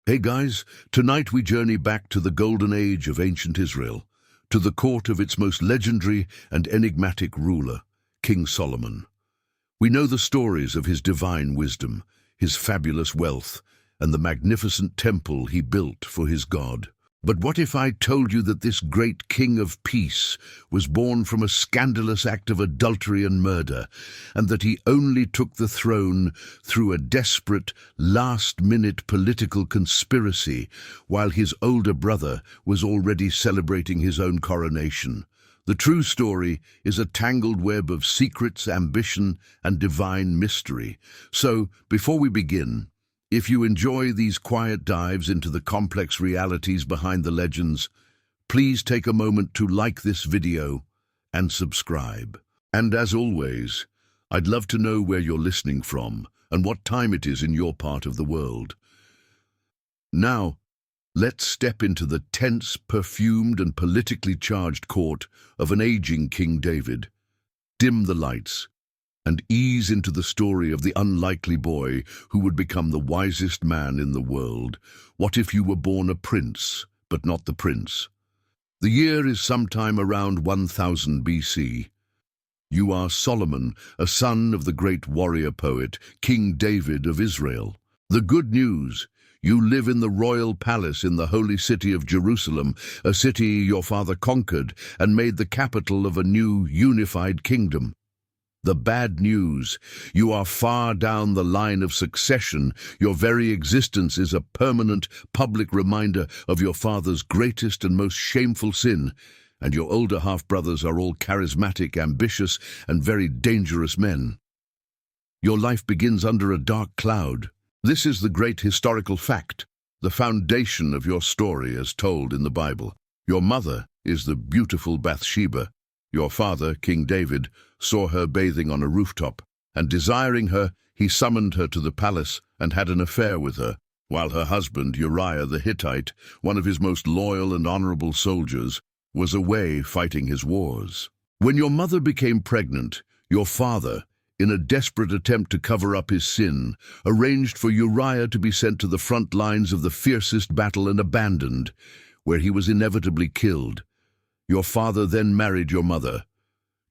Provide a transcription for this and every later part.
Hey guys, tonight we journey back to the golden age of ancient Israel, to the court of its most legendary and enigmatic ruler, King Solomon. We know the stories of his divine wisdom, his fabulous wealth, and the magnificent temple he built for his God. But what if I told you that this great king of peace was born from a scandalous act of adultery and murder, and that he only took the throne through a desperate, last-minute political conspiracy, while his older brother was already celebrating his own coronation? The true story is a tangled web of secrets, ambition, and divine mystery. So, before we begin, if you enjoy these quiet dives into the complex realities behind the legends, please take a moment to like this video and subscribe. And as always, I'd love to know where you're listening from and what time it is in your part of the world. Now, let's step into the tense, perfumed, and politically charged court of an aging King David. Dim the lights and ease into the story of the unlikely boy who would become the wisest man in the world. What if you were born a prince, but not the prince? The year is sometime around 1000 BC. You are Solomon, a son of the great warrior poet, King David of Israel. The good news: you live in the royal palace in the holy city of Jerusalem, a city your father conquered and made the capital of a new, unified kingdom. The bad news: you are far down the line of succession. Your very existence is a permanent, public reminder of your father's greatest and most shameful sin, and your older half-brothers are all charismatic, ambitious, and very dangerous men. Your life begins under a dark cloud. This is the great historical fact, the foundation of your story as told in the Bible. Your mother is the beautiful Bathsheba. Your father, King David, saw her bathing on a rooftop, and desiring her, he summoned her to the palace and had an affair with her, while her husband, Uriah the Hittite, one of his most loyal and honorable soldiers, was away fighting his wars. When your mother became pregnant, your father, in a desperate attempt to cover up his sin, arranged for Uriah to be sent to the front lines of the fiercest battle and abandoned, where he was inevitably killed. Your father then married your mother.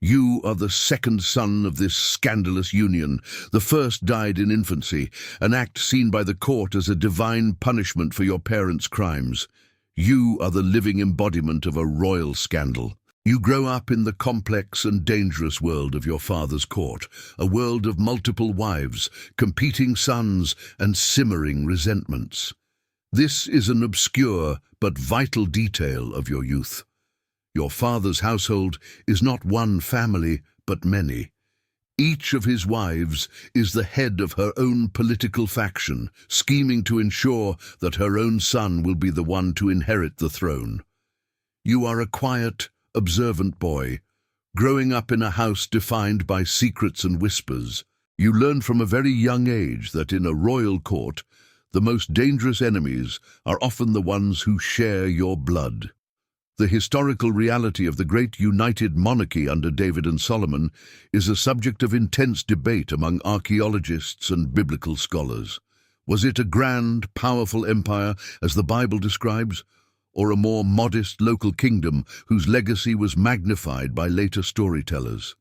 You are the second son of this scandalous union. The first died in infancy, an act seen by the court as a divine punishment for your parents' crimes. You are the living embodiment of a royal scandal. You grow up in the complex and dangerous world of your father's court, a world of multiple wives, competing sons, and simmering resentments. This is an obscure but vital detail of your youth. Your father's household is not one family, but many. Each of his wives is the head of her own political faction, scheming to ensure that her own son will be the one to inherit the throne. You are a quiet, observant boy, growing up in a house defined by secrets and whispers. You learn from a very young age that in a royal court, the most dangerous enemies are often the ones who share your blood. The historical reality of the great united monarchy under David and Solomon is a subject of intense debate among archaeologists and biblical scholars. Was it a grand, powerful empire, as the Bible describes, or a more modest local kingdom whose legacy was magnified by later storytellers?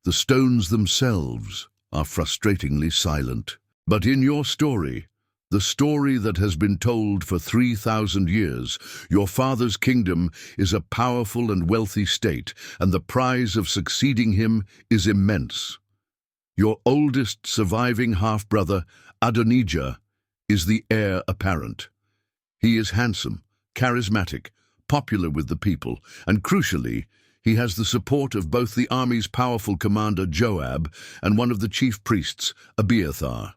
The stones themselves are frustratingly silent. But in your story, the story that has been told for 3,000 years, your father's kingdom is a powerful and wealthy state, and the prize of succeeding him is immense. Your oldest surviving half-brother, Adonijah, is the heir apparent. He is handsome, charismatic, popular with the people, and crucially, he has the support of both the army's powerful commander Joab and one of the chief priests, Abiathar.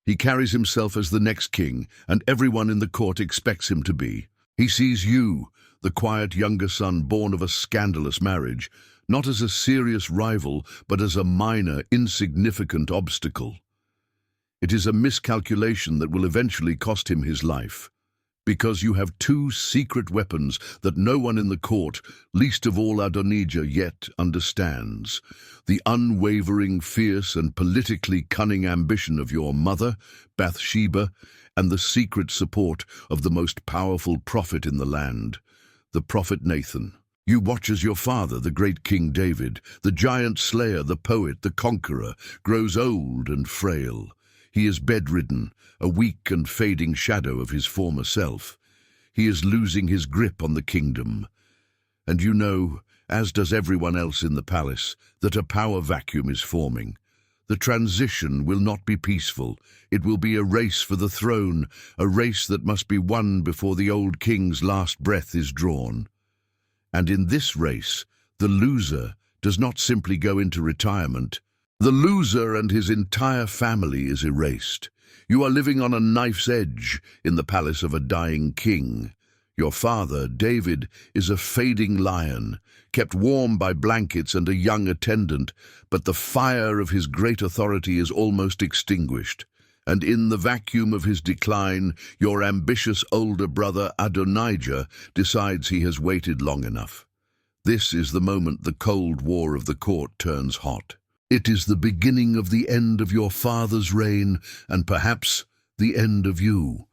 He carries himself as the next king, and everyone in the court expects him to be. He sees you, the quiet younger son born of a scandalous marriage, not as a serious rival, but as a minor, insignificant obstacle. It is a miscalculation that will eventually cost him his life. Because you have two secret weapons that no one in the court, least of all Adonijah, yet understands. The unwavering, fierce, and politically cunning ambition of your mother, Bathsheba, and the secret support of the most powerful prophet in the land, the prophet Nathan. You watch as your father, the great King David, the giant slayer, the poet, the conqueror, grows old and frail. He is bedridden, a weak and fading shadow of his former self. He is losing his grip on the kingdom. And you know, as does everyone else in the palace, that a power vacuum is forming. The transition will not be peaceful. It will be a race for the throne, a race that must be won before the old king's last breath is drawn. And in this race, the loser does not simply go into retirement. The loser and his entire family is erased. You are living on a knife's edge in the palace of a dying king. Your father, David, is a fading lion, kept warm by blankets and a young attendant, but the fire of his great authority is almost extinguished. And in the vacuum of his decline, your ambitious older brother Adonijah decides he has waited long enough. This is the moment the Cold War of the court turns hot. It is the beginning of the end of your father's reign, and perhaps the end of you.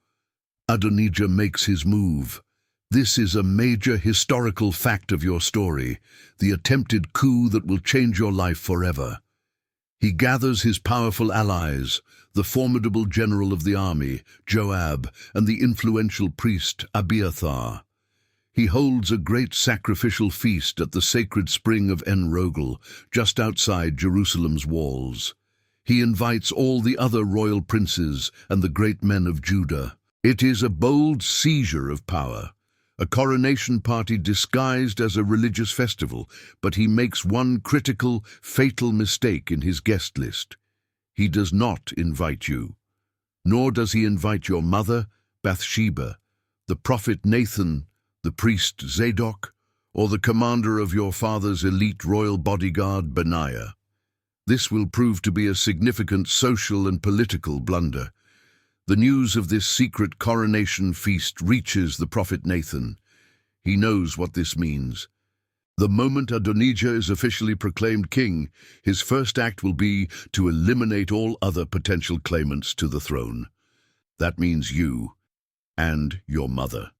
Adonijah makes his move. This is a major historical fact of your story, the attempted coup that will change your life forever. He gathers his powerful allies, the formidable general of the army, Joab, and the influential priest, Abiathar. He holds a great sacrificial feast at the sacred spring of En-Rogel, just outside Jerusalem's walls. He invites all the other royal princes and the great men of Judah. It is a bold seizure of power, a coronation party disguised as a religious festival, but he makes one critical, fatal mistake in his guest list. He does not invite you, nor does he invite your mother, Bathsheba, the prophet Nathan, the priest Zadok, or the commander of your father's elite royal bodyguard, Benaiah. This will prove to be a significant social and political blunder. The news of this secret coronation feast reaches the prophet Nathan. He knows what this means. The moment Adonijah is officially proclaimed king, his first act will be to eliminate all other potential claimants to the throne. That means you and your mother.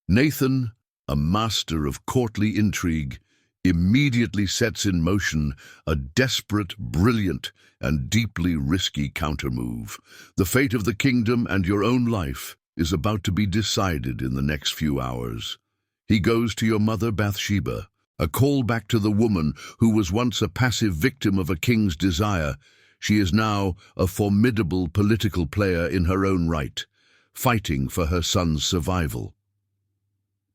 Nathan, a master of courtly intrigue, immediately sets in motion a desperate, brilliant, and deeply risky countermove. The fate of the kingdom and your own life is about to be decided in the next few hours. He goes to your mother Bathsheba, a callback to the woman who was once a passive victim of a king's desire. She is now a formidable political player in her own right, fighting for her son's survival.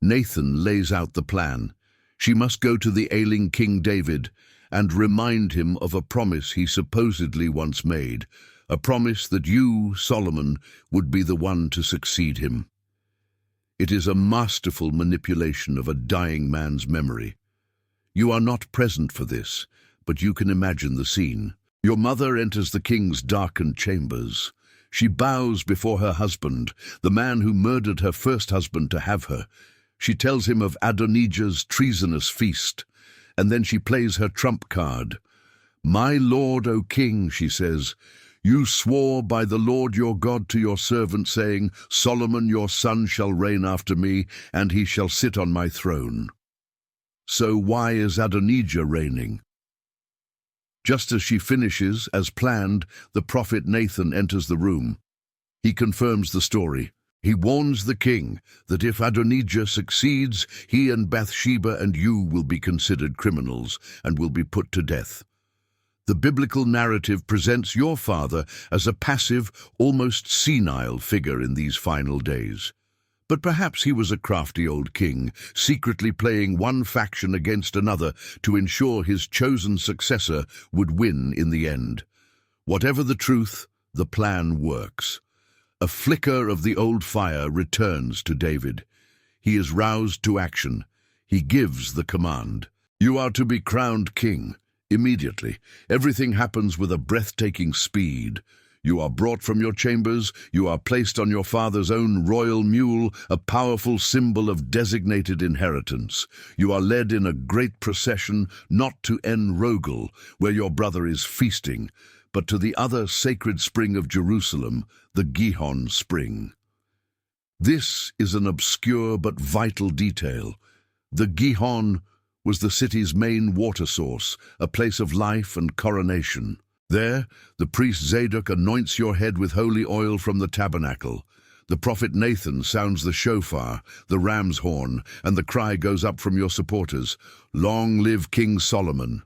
Nathan lays out the plan. She must go to the ailing King David and remind him of a promise he supposedly once made, a promise that you, Solomon, would be the one to succeed him. It is a masterful manipulation of a dying man's memory. You are not present for this, but you can imagine the scene. Your mother enters the king's darkened chambers. She bows before her husband, the man who murdered her first husband to have her. She tells him of Adonijah's treasonous feast, and then she plays her trump card. "My lord, O king," she says, "you swore by the Lord your God to your servant, saying, 'Solomon your son shall reign after me, and he shall sit on my throne.' So why is Adonijah reigning?" Just as she finishes, as planned, the prophet Nathan enters the room. He confirms the story. He warns the king that if Adonijah succeeds, he and Bathsheba and you will be considered criminals and will be put to death. The biblical narrative presents your father as a passive, almost senile figure in these final days. But perhaps he was a crafty old king, secretly playing one faction against another to ensure his chosen successor would win in the end. Whatever the truth, the plan works. A flicker of the old fire returns to David. He is roused to action. He gives the command. "You are to be crowned king." Immediately, everything happens with a breathtaking speed. You are brought from your chambers, you are placed on your father's own royal mule, a powerful symbol of designated inheritance. You are led in a great procession, not to En-Rogel, where your brother is feasting, but to the other sacred spring of Jerusalem, the Gihon spring. This is an obscure but vital detail. The Gihon was the city's main water source, a place of life and coronation. There, the priest Zadok anoints your head with holy oil from the tabernacle. The prophet Nathan sounds the shofar, the ram's horn, and the cry goes up from your supporters, "Long live King Solomon."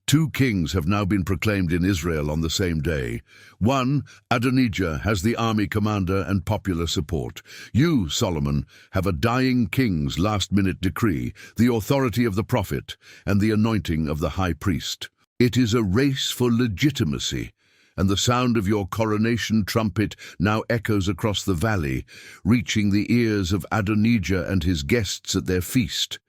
2 kings have now been proclaimed in Israel on the same day. One, Adonijah, has the army commander and popular support. You, Solomon, have a dying king's last-minute decree, the authority of the prophet, and the anointing of the high priest. It is a race for legitimacy, and the sound of your coronation trumpet now echoes across the valley, reaching the ears of Adonijah and his guests at their feast.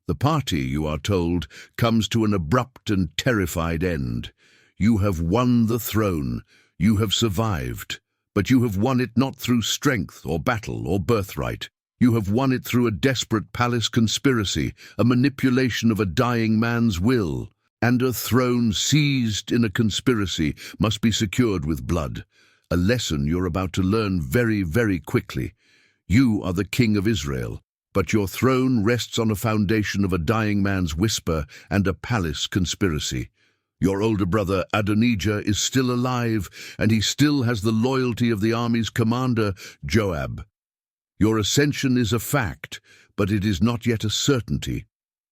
The party, you are told, comes to an abrupt and terrified end. You have won the throne, you have survived, but you have won it not through strength or battle or birthright. You have won it through a desperate palace conspiracy, a manipulation of a dying man's will. And a throne seized in a conspiracy must be secured with blood. A lesson you're about to learn very, very quickly. You are the king of Israel, but your throne rests on a foundation of a dying man's whisper and a palace conspiracy. Your older brother Adonijah is still alive, and he still has the loyalty of the army's commander, Joab. Your ascension is a fact, but it is not yet a certainty.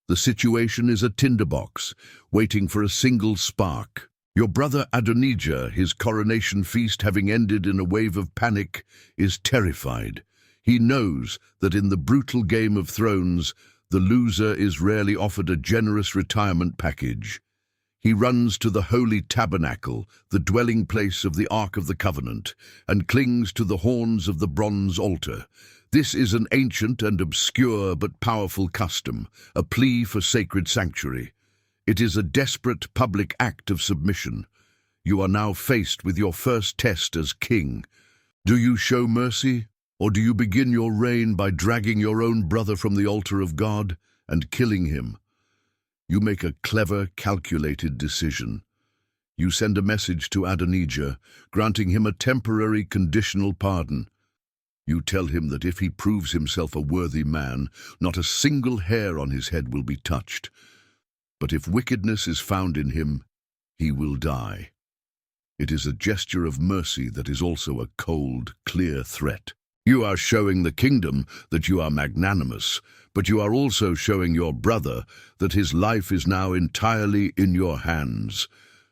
The situation is a tinderbox, waiting for a single spark. Your brother Adonijah, his coronation feast having ended in a wave of panic, is terrified. He knows that in the brutal game of thrones, the loser is rarely offered a generous retirement package. He runs to the holy tabernacle, the dwelling place of the Ark of the Covenant, and clings to the horns of the bronze altar. This is an ancient and obscure but powerful custom, a plea for sacred sanctuary. It is a desperate public act of submission. You are now faced with your first test as king. Do you show mercy, or do you begin your reign by dragging your own brother from the altar of God and killing him? You make a clever, calculated decision. You send a message to Adonijah, granting him a temporary conditional pardon. You tell him that if he proves himself a worthy man, not a single hair on his head will be touched. But if wickedness is found in him, he will die. It is a gesture of mercy that is also a cold, clear threat. You are showing the kingdom that you are magnanimous, but you are also showing your brother that his life is now entirely in your hands.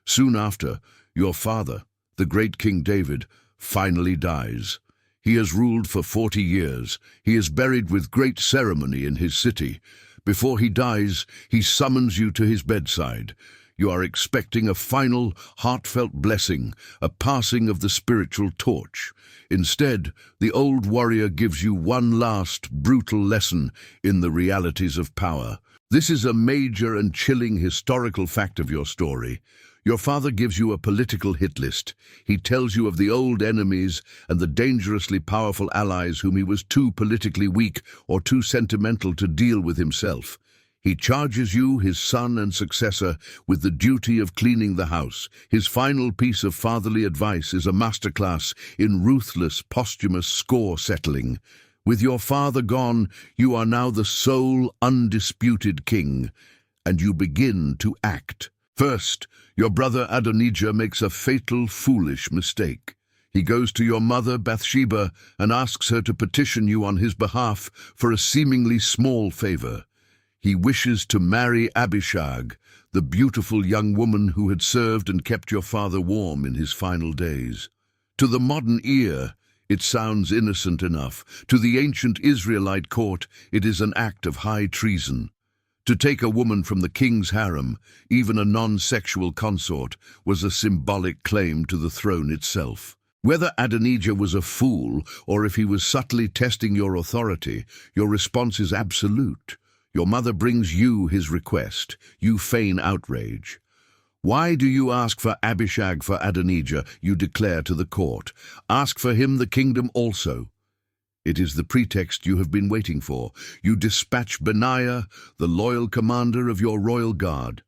Soon after, your father, the great King David, finally dies. He has ruled for 40 years. He is buried with great ceremony in his city. Before he dies, he summons you to his bedside. You are expecting a final, heartfelt blessing, a passing of the spiritual torch. Instead, the old warrior gives you one last, brutal lesson in the realities of power. This is a major and chilling historical fact of your story. Your father gives you a political hit list. He tells you of the old enemies and the dangerously powerful allies whom he was too politically weak or too sentimental to deal with himself. He charges you, his son and successor, with the duty of cleaning the house. His final piece of fatherly advice is a masterclass in ruthless, posthumous score settling. With your father gone, you are now the sole, undisputed king, and you begin to act. First, your brother Adonijah makes a fatal, foolish mistake. He goes to your mother Bathsheba and asks her to petition you on his behalf for a seemingly small favor. He wishes to marry Abishag, the beautiful young woman who had served and kept your father warm in his final days. To the modern ear, it sounds innocent enough. To the ancient Israelite court, it is an act of high treason. To take a woman from the king's harem, even a non-sexual consort, was a symbolic claim to the throne itself. Whether Adonijah was a fool or if he was subtly testing your authority, your response is absolute. Your mother brings you his request. You feign outrage. Why do you ask for Abishag for Adonijah, you declare to the court? Ask for him the kingdom also. It is the pretext you have been waiting for. You dispatch Benaiah, the loyal commander of your royal guard.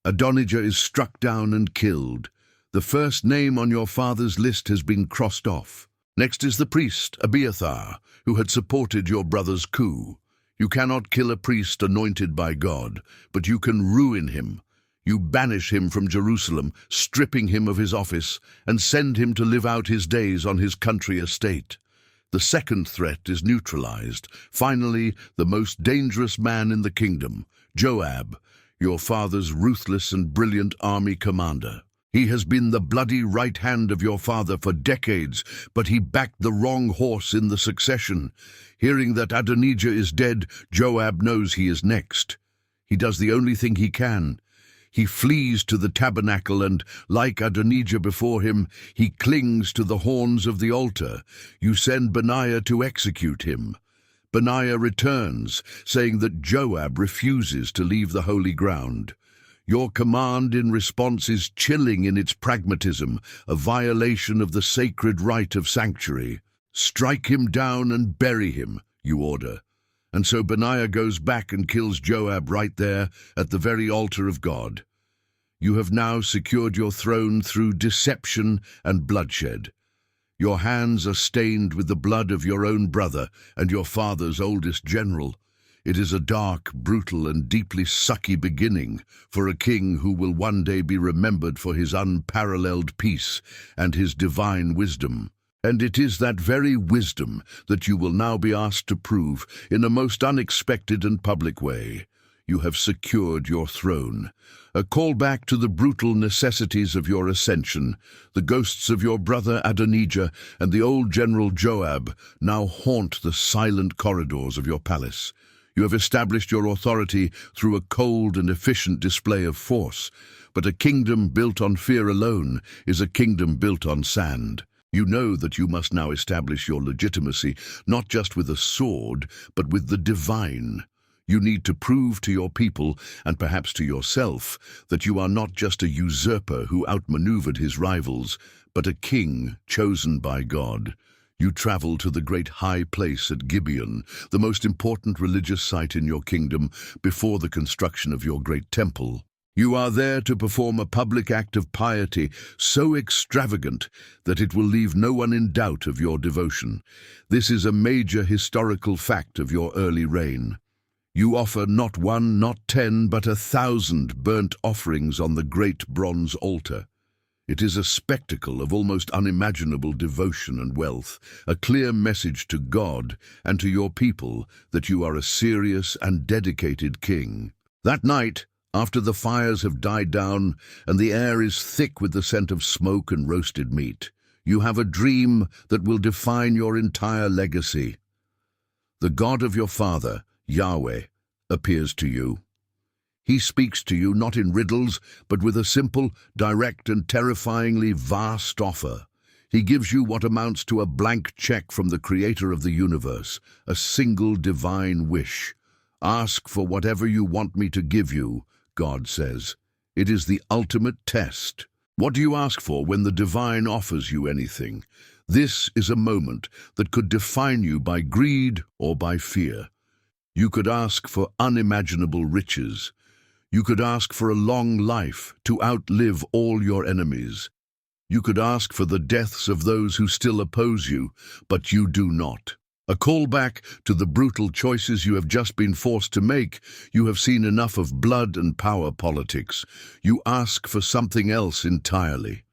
Adonijah is struck down and killed. The first name on your father's list has been crossed off. Next is the priest, Abiathar, who had supported your brother's coup. You cannot kill a priest anointed by God, but you can ruin him. You banish him from Jerusalem, stripping him of his office, and send him to live out his days on his country estate. The second threat is neutralized. Finally, the most dangerous man in the kingdom, Joab, your father's ruthless and brilliant army commander. He has been the bloody right hand of your father for decades, but he backed the wrong horse in the succession. Hearing that Adonijah is dead, Joab knows he is next. He does the only thing he can. He flees to the tabernacle and, like Adonijah before him, he clings to the horns of the altar. You send Benaiah to execute him. Benaiah returns, saying that Joab refuses to leave the holy ground. Your command in response is chilling in its pragmatism, a violation of the sacred right of sanctuary. Strike him down and bury him, you order. And so Benaiah goes back and kills Joab right there at the very altar of God. You have now secured your throne through deception and bloodshed. Your hands are stained with the blood of your own brother and your father's oldest general. It is a dark, brutal, and deeply sucky beginning for a king who will one day be remembered for his unparalleled peace and his divine wisdom. And it is that very wisdom that you will now be asked to prove in a most unexpected and public way. You have secured your throne. A callback to the brutal necessities of your ascension. The ghosts of your brother Adonijah and the old general Joab now haunt the silent corridors of your palace. You have established your authority through a cold and efficient display of force, but a kingdom built on fear alone is a kingdom built on sand. You know that you must now establish your legitimacy, not just with a sword, but with the divine. You need to prove to your people, and perhaps to yourself, that you are not just a usurper who outmaneuvered his rivals, but a king chosen by God. You travel to the great high place at Gibeon, the most important religious site in your kingdom before the construction of your great temple. You are there to perform a public act of piety so extravagant that it will leave no one in doubt of your devotion. This is a major historical fact of your early reign. You offer not 1, not 10, but 1,000 burnt offerings on the great bronze altar. It is a spectacle of almost unimaginable devotion and wealth, a clear message to God and to your people that you are a serious and dedicated king. That night, after the fires have died down and the air is thick with the scent of smoke and roasted meat, you have a dream that will define your entire legacy. The God of your father, Yahweh, appears to you. He speaks to you not in riddles, but with a simple, direct, and terrifyingly vast offer. He gives you what amounts to a blank check from the Creator of the universe, a single divine wish. Ask for whatever you want me to give you, God says. It is the ultimate test. What do you ask for when the divine offers you anything? This is a moment that could define you by greed or by fear. You could ask for unimaginable riches. You could ask for a long life to outlive all your enemies. You could ask for the deaths of those who still oppose you, but you do not. A callback to the brutal choices you have just been forced to make. You have seen enough of blood and power politics. You ask for something else entirely.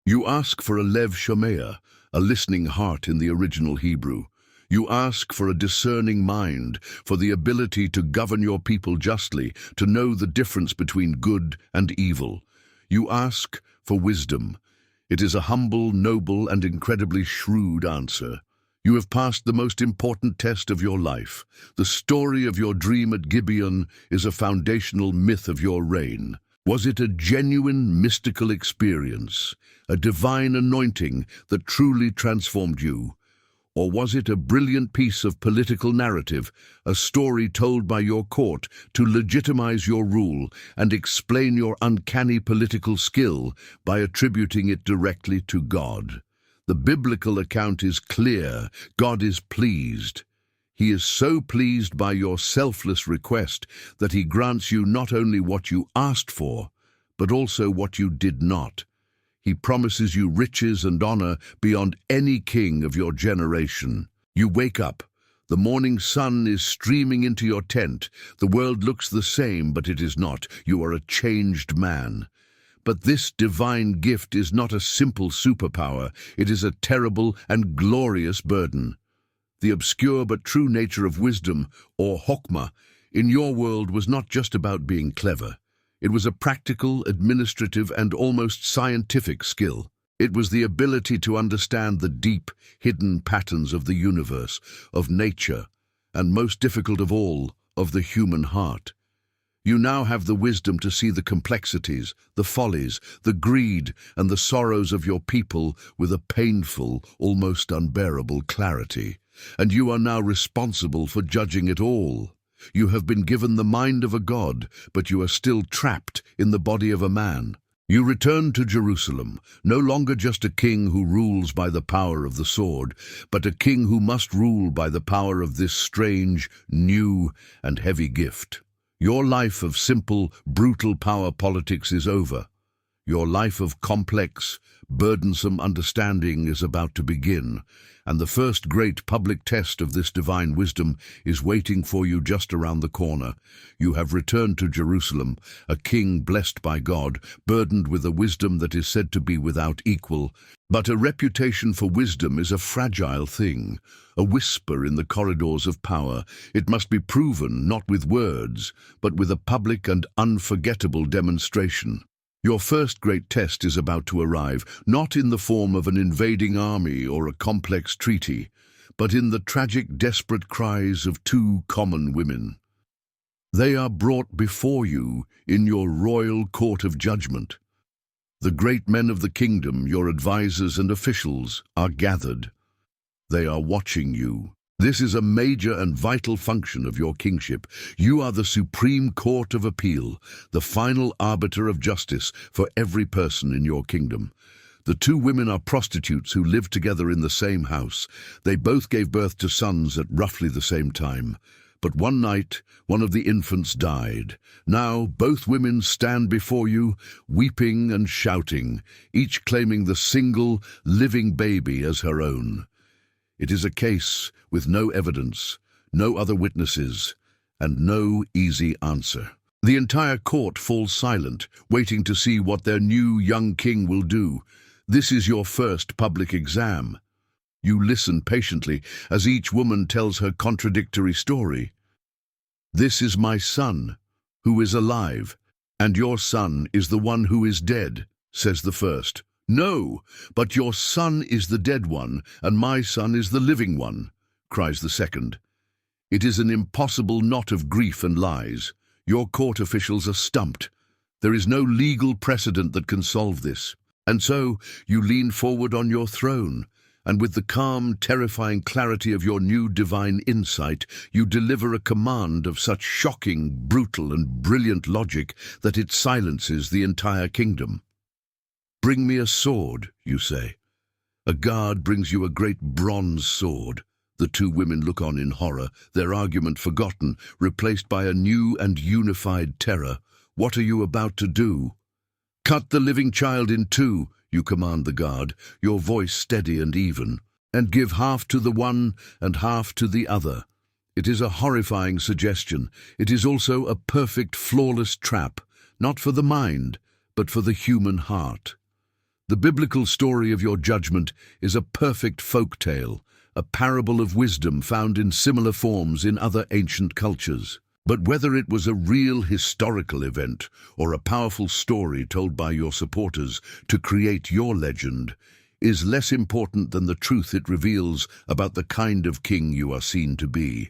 You ask for a lev shomeah, a listening heart in the original Hebrew. You ask for a discerning mind, for the ability to govern your people justly, to know the difference between good and evil. You ask for wisdom. It is a humble, noble, and incredibly shrewd answer. You have passed the most important test of your life. The story of your dream at Gibeon is a foundational myth of your reign. Was it a genuine mystical experience, a divine anointing that truly transformed you? Or was it a brilliant piece of political narrative, a story told by your court to legitimize your rule and explain your uncanny political skill by attributing it directly to God? The biblical account is clear. God is pleased. He is so pleased by your selfless request that he grants you not only what you asked for, but also what you did not. He promises you riches and honor beyond any king of your generation. You wake up. The morning sun is streaming into your tent. The world looks the same, but it is not. You are a changed man. But this divine gift is not a simple superpower. It is a terrible and glorious burden. The obscure but true nature of wisdom, or hokmah, in your world was not just about being clever. It was a practical, administrative, and almost scientific skill. It was the ability to understand the deep, hidden patterns of the universe, of nature, and most difficult of all, of the human heart. You now have the wisdom to see the complexities, the follies, the greed, and the sorrows of your people with a painful, almost unbearable clarity. And you are now responsible for judging it all. You have been given the mind of a god, but you are still trapped in the body of a man. You return to Jerusalem, no longer just a king who rules by the power of the sword, but a king who must rule by the power of this strange, new, and heavy gift. Your life of simple, brutal power politics is over. Your life of complex, burdensome understanding is about to begin, and the first great public test of this divine wisdom is waiting for you just around the corner. You have returned to Jerusalem, a king blessed by God, burdened with a wisdom that is said to be without equal. But a reputation for wisdom is a fragile thing, a whisper in the corridors of power. It must be proven not with words, but with a public and unforgettable demonstration. Your first great test is about to arrive, not in the form of an invading army or a complex treaty, but in the tragic, desperate cries of two common women. They are brought before you in your royal court of judgment. The great men of the kingdom, your advisors and officials, are gathered. They are watching you. This is a major and vital function of your kingship. You are the supreme court of appeal, the final arbiter of justice for every person in your kingdom. The two women are prostitutes who live together in the same house. They both gave birth to sons at roughly the same time. But one night, one of the infants died. Now, both women stand before you, weeping and shouting, each claiming the single, living baby as her own. It is a case with no evidence, no other witnesses, and no easy answer. The entire court falls silent, waiting to see what their new young king will do. This is your first public exam. You listen patiently as each woman tells her contradictory story. This is my son, who is alive, and your son is the one who is dead, says the first. No, but your son is the dead one, and my son is the living one, cries the second. It is an impossible knot of grief and lies. Your court officials are stumped. There is no legal precedent that can solve this. And so you lean forward on your throne, and with the calm, terrifying clarity of your new divine insight, you deliver a command of such shocking, brutal, and brilliant logic that it silences the entire kingdom. Bring me a sword, you say. A guard brings you a great bronze sword. The two women look on in horror, their argument forgotten, replaced by a new and unified terror. What are you about to do? Cut the living child in two, you command the guard, your voice steady and even, and give half to the one and half to the other. It is a horrifying suggestion. It is also a perfect, flawless trap, not for the mind, but for the human heart. The biblical story of your judgment is a perfect folk tale, a parable of wisdom found in similar forms in other ancient cultures. But whether it was a real historical event or a powerful story told by your supporters to create your legend is less important than the truth it reveals about the kind of king you are seen to be.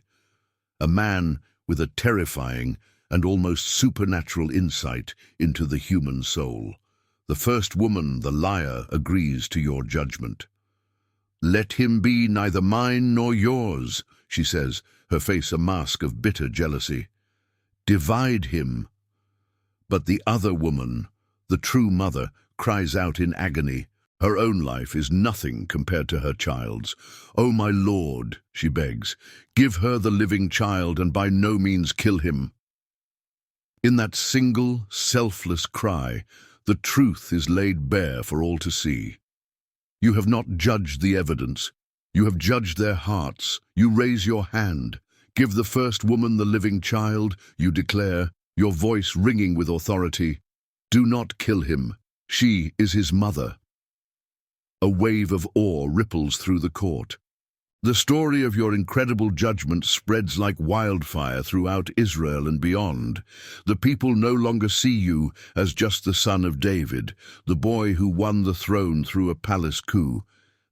A man with a terrifying and almost supernatural insight into the human soul. The first woman, the liar, agrees to your judgment. "Let him be neither mine nor yours," she says, her face a mask of bitter jealousy. "Divide him." But the other woman, the true mother, cries out in agony. Her own life is nothing compared to her child's. "Oh, my lord," she begs, "give her the living child and by no means kill him." In that single, selfless cry, the truth is laid bare for all to see. You have not judged the evidence. You have judged their hearts. You raise your hand. "Give the first woman the living child," you declare, your voice ringing with authority. "Do not kill him. She is his mother." A wave of awe ripples through the court. The story of your incredible judgment spreads like wildfire throughout Israel and beyond. The people no longer see you as just the son of David, the boy who won the throne through a palace coup.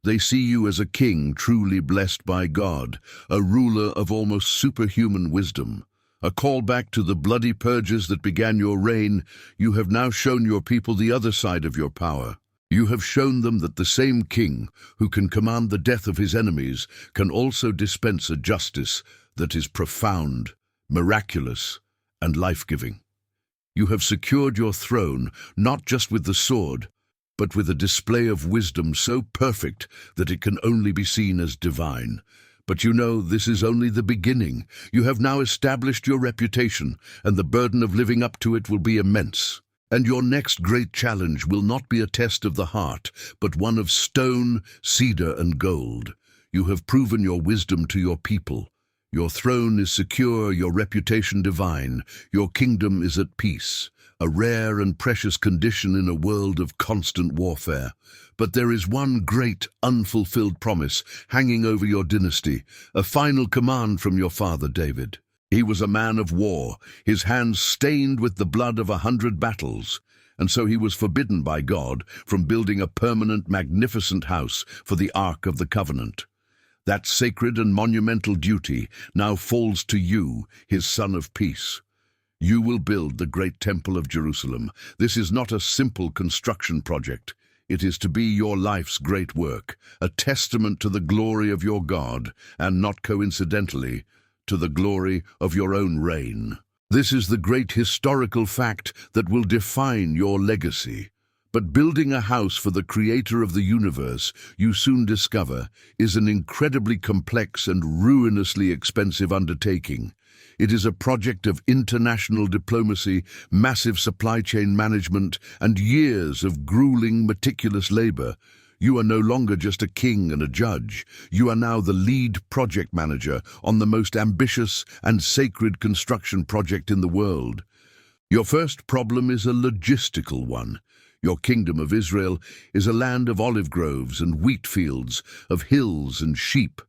They see you as a king truly blessed by God, a ruler of almost superhuman wisdom. A callback to the bloody purges that began your reign, you have now shown your people the other side of your power. You have shown them that the same king who can command the death of his enemies can also dispense a justice that is profound, miraculous, and life-giving. You have secured your throne not just with the sword, but with a display of wisdom so perfect that it can only be seen as divine. But you know this is only the beginning. You have now established your reputation, and the burden of living up to it will be immense. And your next great challenge will not be a test of the heart, but one of stone, cedar, and gold. You have proven your wisdom to your people. Your throne is secure, your reputation divine, your kingdom is at peace, a rare and precious condition in a world of constant warfare. But there is one great, unfulfilled promise hanging over your dynasty, a final command from your father David. He was a man of war, his hands stained with the blood of 100 battles, and so he was forbidden by God from building a permanent, magnificent house for the Ark of the Covenant. That sacred and monumental duty now falls to you, his son of peace. You will build the great temple of Jerusalem. This is not a simple construction project. It is to be your life's great work, a testament to the glory of your God, and not coincidentally, to the glory of your own reign. This is the great historical fact that will define your legacy. But building a house for the creator of the universe, you soon discover, is an incredibly complex and ruinously expensive undertaking. It is a project of international diplomacy, massive supply chain management, and years of grueling, meticulous labor. You are no longer just a king and a judge. You are now the lead project manager on the most ambitious and sacred construction project in the world. Your first problem is a logistical one. Your kingdom of Israel is a land of olive groves and wheat fields, of hills and sheep.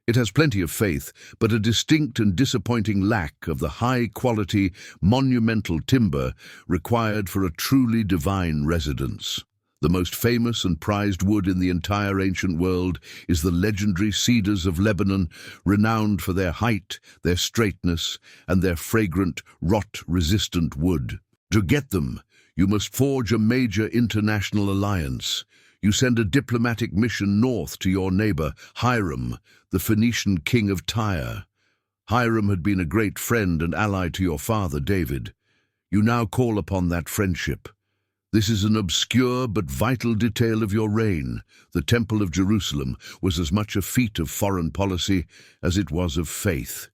It has plenty of faith, but a distinct and disappointing lack of the high-quality, monumental timber required for a truly divine residence. The most famous and prized wood in the entire ancient world is the legendary cedars of Lebanon, renowned for their height, their straightness, and their fragrant, rot-resistant wood. To get them, you must forge a major international alliance. You send a diplomatic mission north to your neighbor, Hiram, the Phoenician king of Tyre. Hiram had been a great friend and ally to your father, David. You now call upon that friendship. This is an obscure but vital detail of your reign. The Temple of Jerusalem was as much a feat of foreign policy as it was of faith.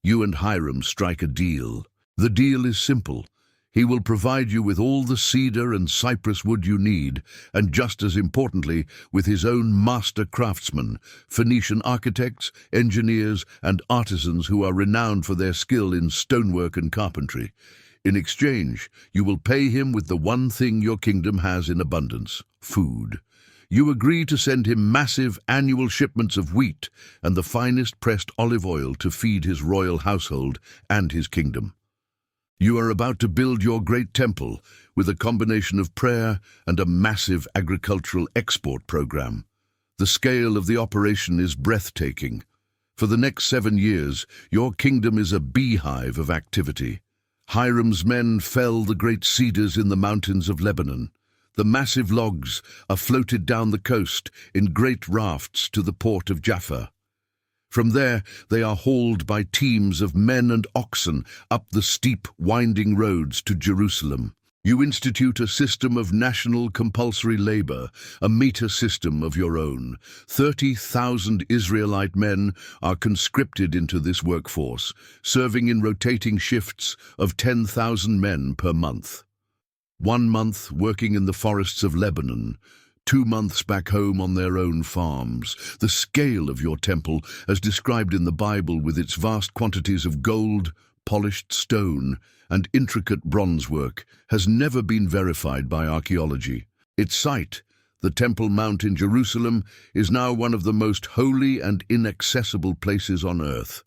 You and Hiram strike a deal. The deal is simple. He will provide you with all the cedar and cypress wood you need, and just as importantly, with his own master craftsmen, Phoenician architects, engineers, and artisans who are renowned for their skill in stonework and carpentry. In exchange, you will pay him with the one thing your kingdom has in abundance: food. You agree to send him massive annual shipments of wheat and the finest pressed olive oil to feed his royal household and his kingdom. You are about to build your great temple with a combination of prayer and a massive agricultural export program. The scale of the operation is breathtaking. For the next 7 years, your kingdom is a beehive of activity. Hiram's men fell the great cedars in the mountains of Lebanon. The massive logs are floated down the coast in great rafts to the port of Jaffa. From there, they are hauled by teams of men and oxen up the steep, winding roads to Jerusalem. You institute a system of national compulsory labor, a meter system of your own. 30,000 Israelite men are conscripted into this workforce, serving in rotating shifts of 10,000 men per month. 1 month working in the forests of Lebanon, 2 months back home on their own farms. The scale of your temple, as described in the Bible with its vast quantities of gold, polished stone, and intricate bronze work, has never been verified by archaeology. Its site, the Temple Mount in Jerusalem, is now one of the most holy and inaccessible places on earth.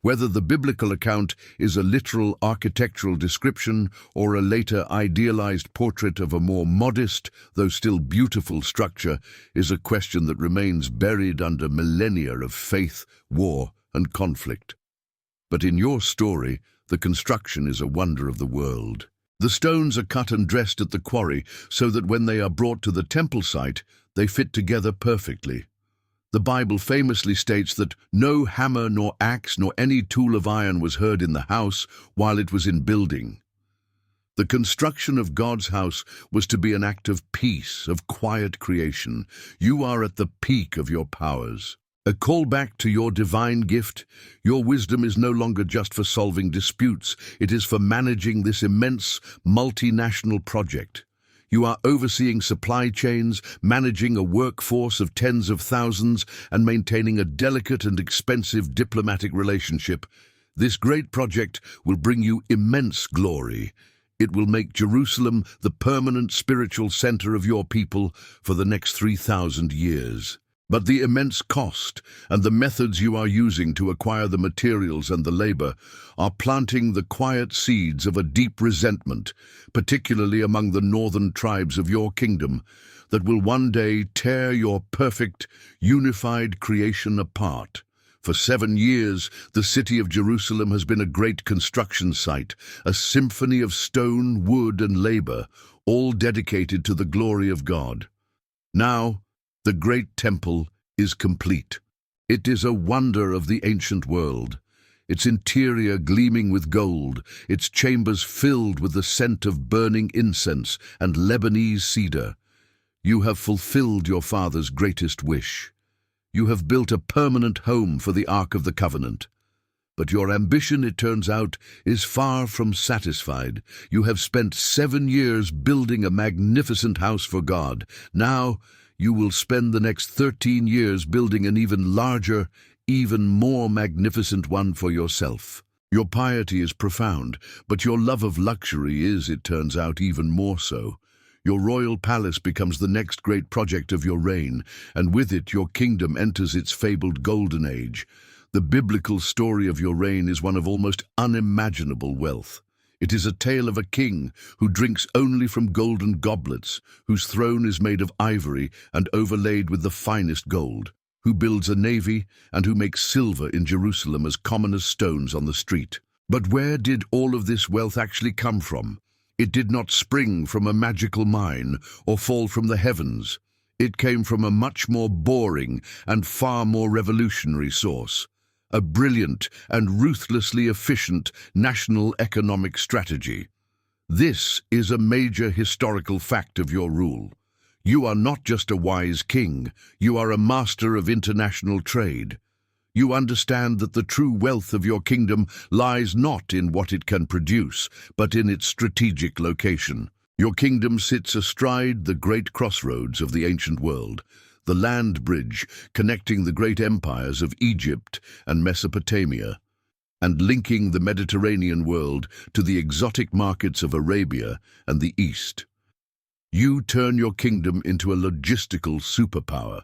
Whether the biblical account is a literal architectural description or a later idealized portrait of a more modest, though still beautiful structure, is a question that remains buried under millennia of faith, war, and conflict. But in your story, the construction is a wonder of the world. The stones are cut and dressed at the quarry so that when they are brought to the temple site, they fit together perfectly. The Bible famously states that no hammer nor axe nor any tool of iron was heard in the house while it was in building. The construction of God's house was to be an act of peace, of quiet creation. You are at the peak of your powers. A callback to your divine gift. Your wisdom is no longer just for solving disputes. It is for managing this immense multinational project. You are overseeing supply chains, managing a workforce of tens of thousands, and maintaining a delicate and expensive diplomatic relationship. This great project will bring you immense glory. It will make Jerusalem the permanent spiritual center of your people for the next 3,000 years. But the immense cost and the methods you are using to acquire the materials and the labor are planting the quiet seeds of a deep resentment, particularly among the northern tribes of your kingdom, that will one day tear your perfect, unified creation apart. For 7 years, the city of Jerusalem has been a great construction site, a symphony of stone, wood, and labor, all dedicated to the glory of God. Now, the great temple is complete. It is a wonder of the ancient world, its interior gleaming with gold, its chambers filled with the scent of burning incense and Lebanese cedar. You have fulfilled your father's greatest wish. You have built a permanent home for the Ark of the Covenant. But your ambition, it turns out, is far from satisfied. You have spent 7 years building a magnificent house for God. Now, you will spend the next 13 years building an even larger, even more magnificent one for yourself. Your piety is profound, but your love of luxury is, it turns out, even more so. Your royal palace becomes the next great project of your reign, and with it your kingdom enters its fabled golden age. The biblical story of your reign is one of almost unimaginable wealth. It is a tale of a king who drinks only from golden goblets, whose throne is made of ivory and overlaid with the finest gold, who builds a navy and who makes silver in Jerusalem as common as stones on the street. But where did all of this wealth actually come from? It did not spring from a magical mine or fall from the heavens. It came from a much more boring and far more revolutionary source. A brilliant and ruthlessly efficient national economic strategy. This is a major historical fact of your rule. You are not just a wise king, you are a master of international trade. You understand that the true wealth of your kingdom lies not in what it can produce, but in its strategic location. Your kingdom sits astride the great crossroads of the ancient world, the land bridge connecting the great empires of Egypt and Mesopotamia, and linking the Mediterranean world to the exotic markets of Arabia and the East. You turn your kingdom into a logistical superpower.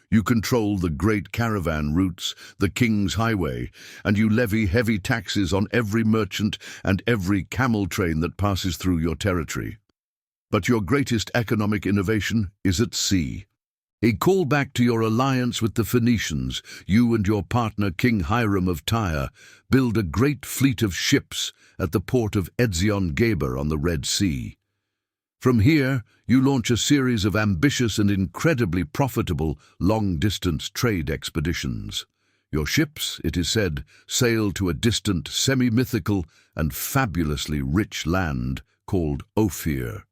You control the great caravan routes, the King's Highway, and you levy heavy taxes on every merchant and every camel train that passes through your territory. But your greatest economic innovation is at sea. A callback to your alliance with the Phoenicians, you and your partner King Hiram of Tyre build a great fleet of ships at the port of Ezion Geber on the Red Sea. From here, you launch a series of ambitious and incredibly profitable long-distance trade expeditions. Your ships, it is said, sail to a distant, semi-mythical and fabulously rich land called Ophir.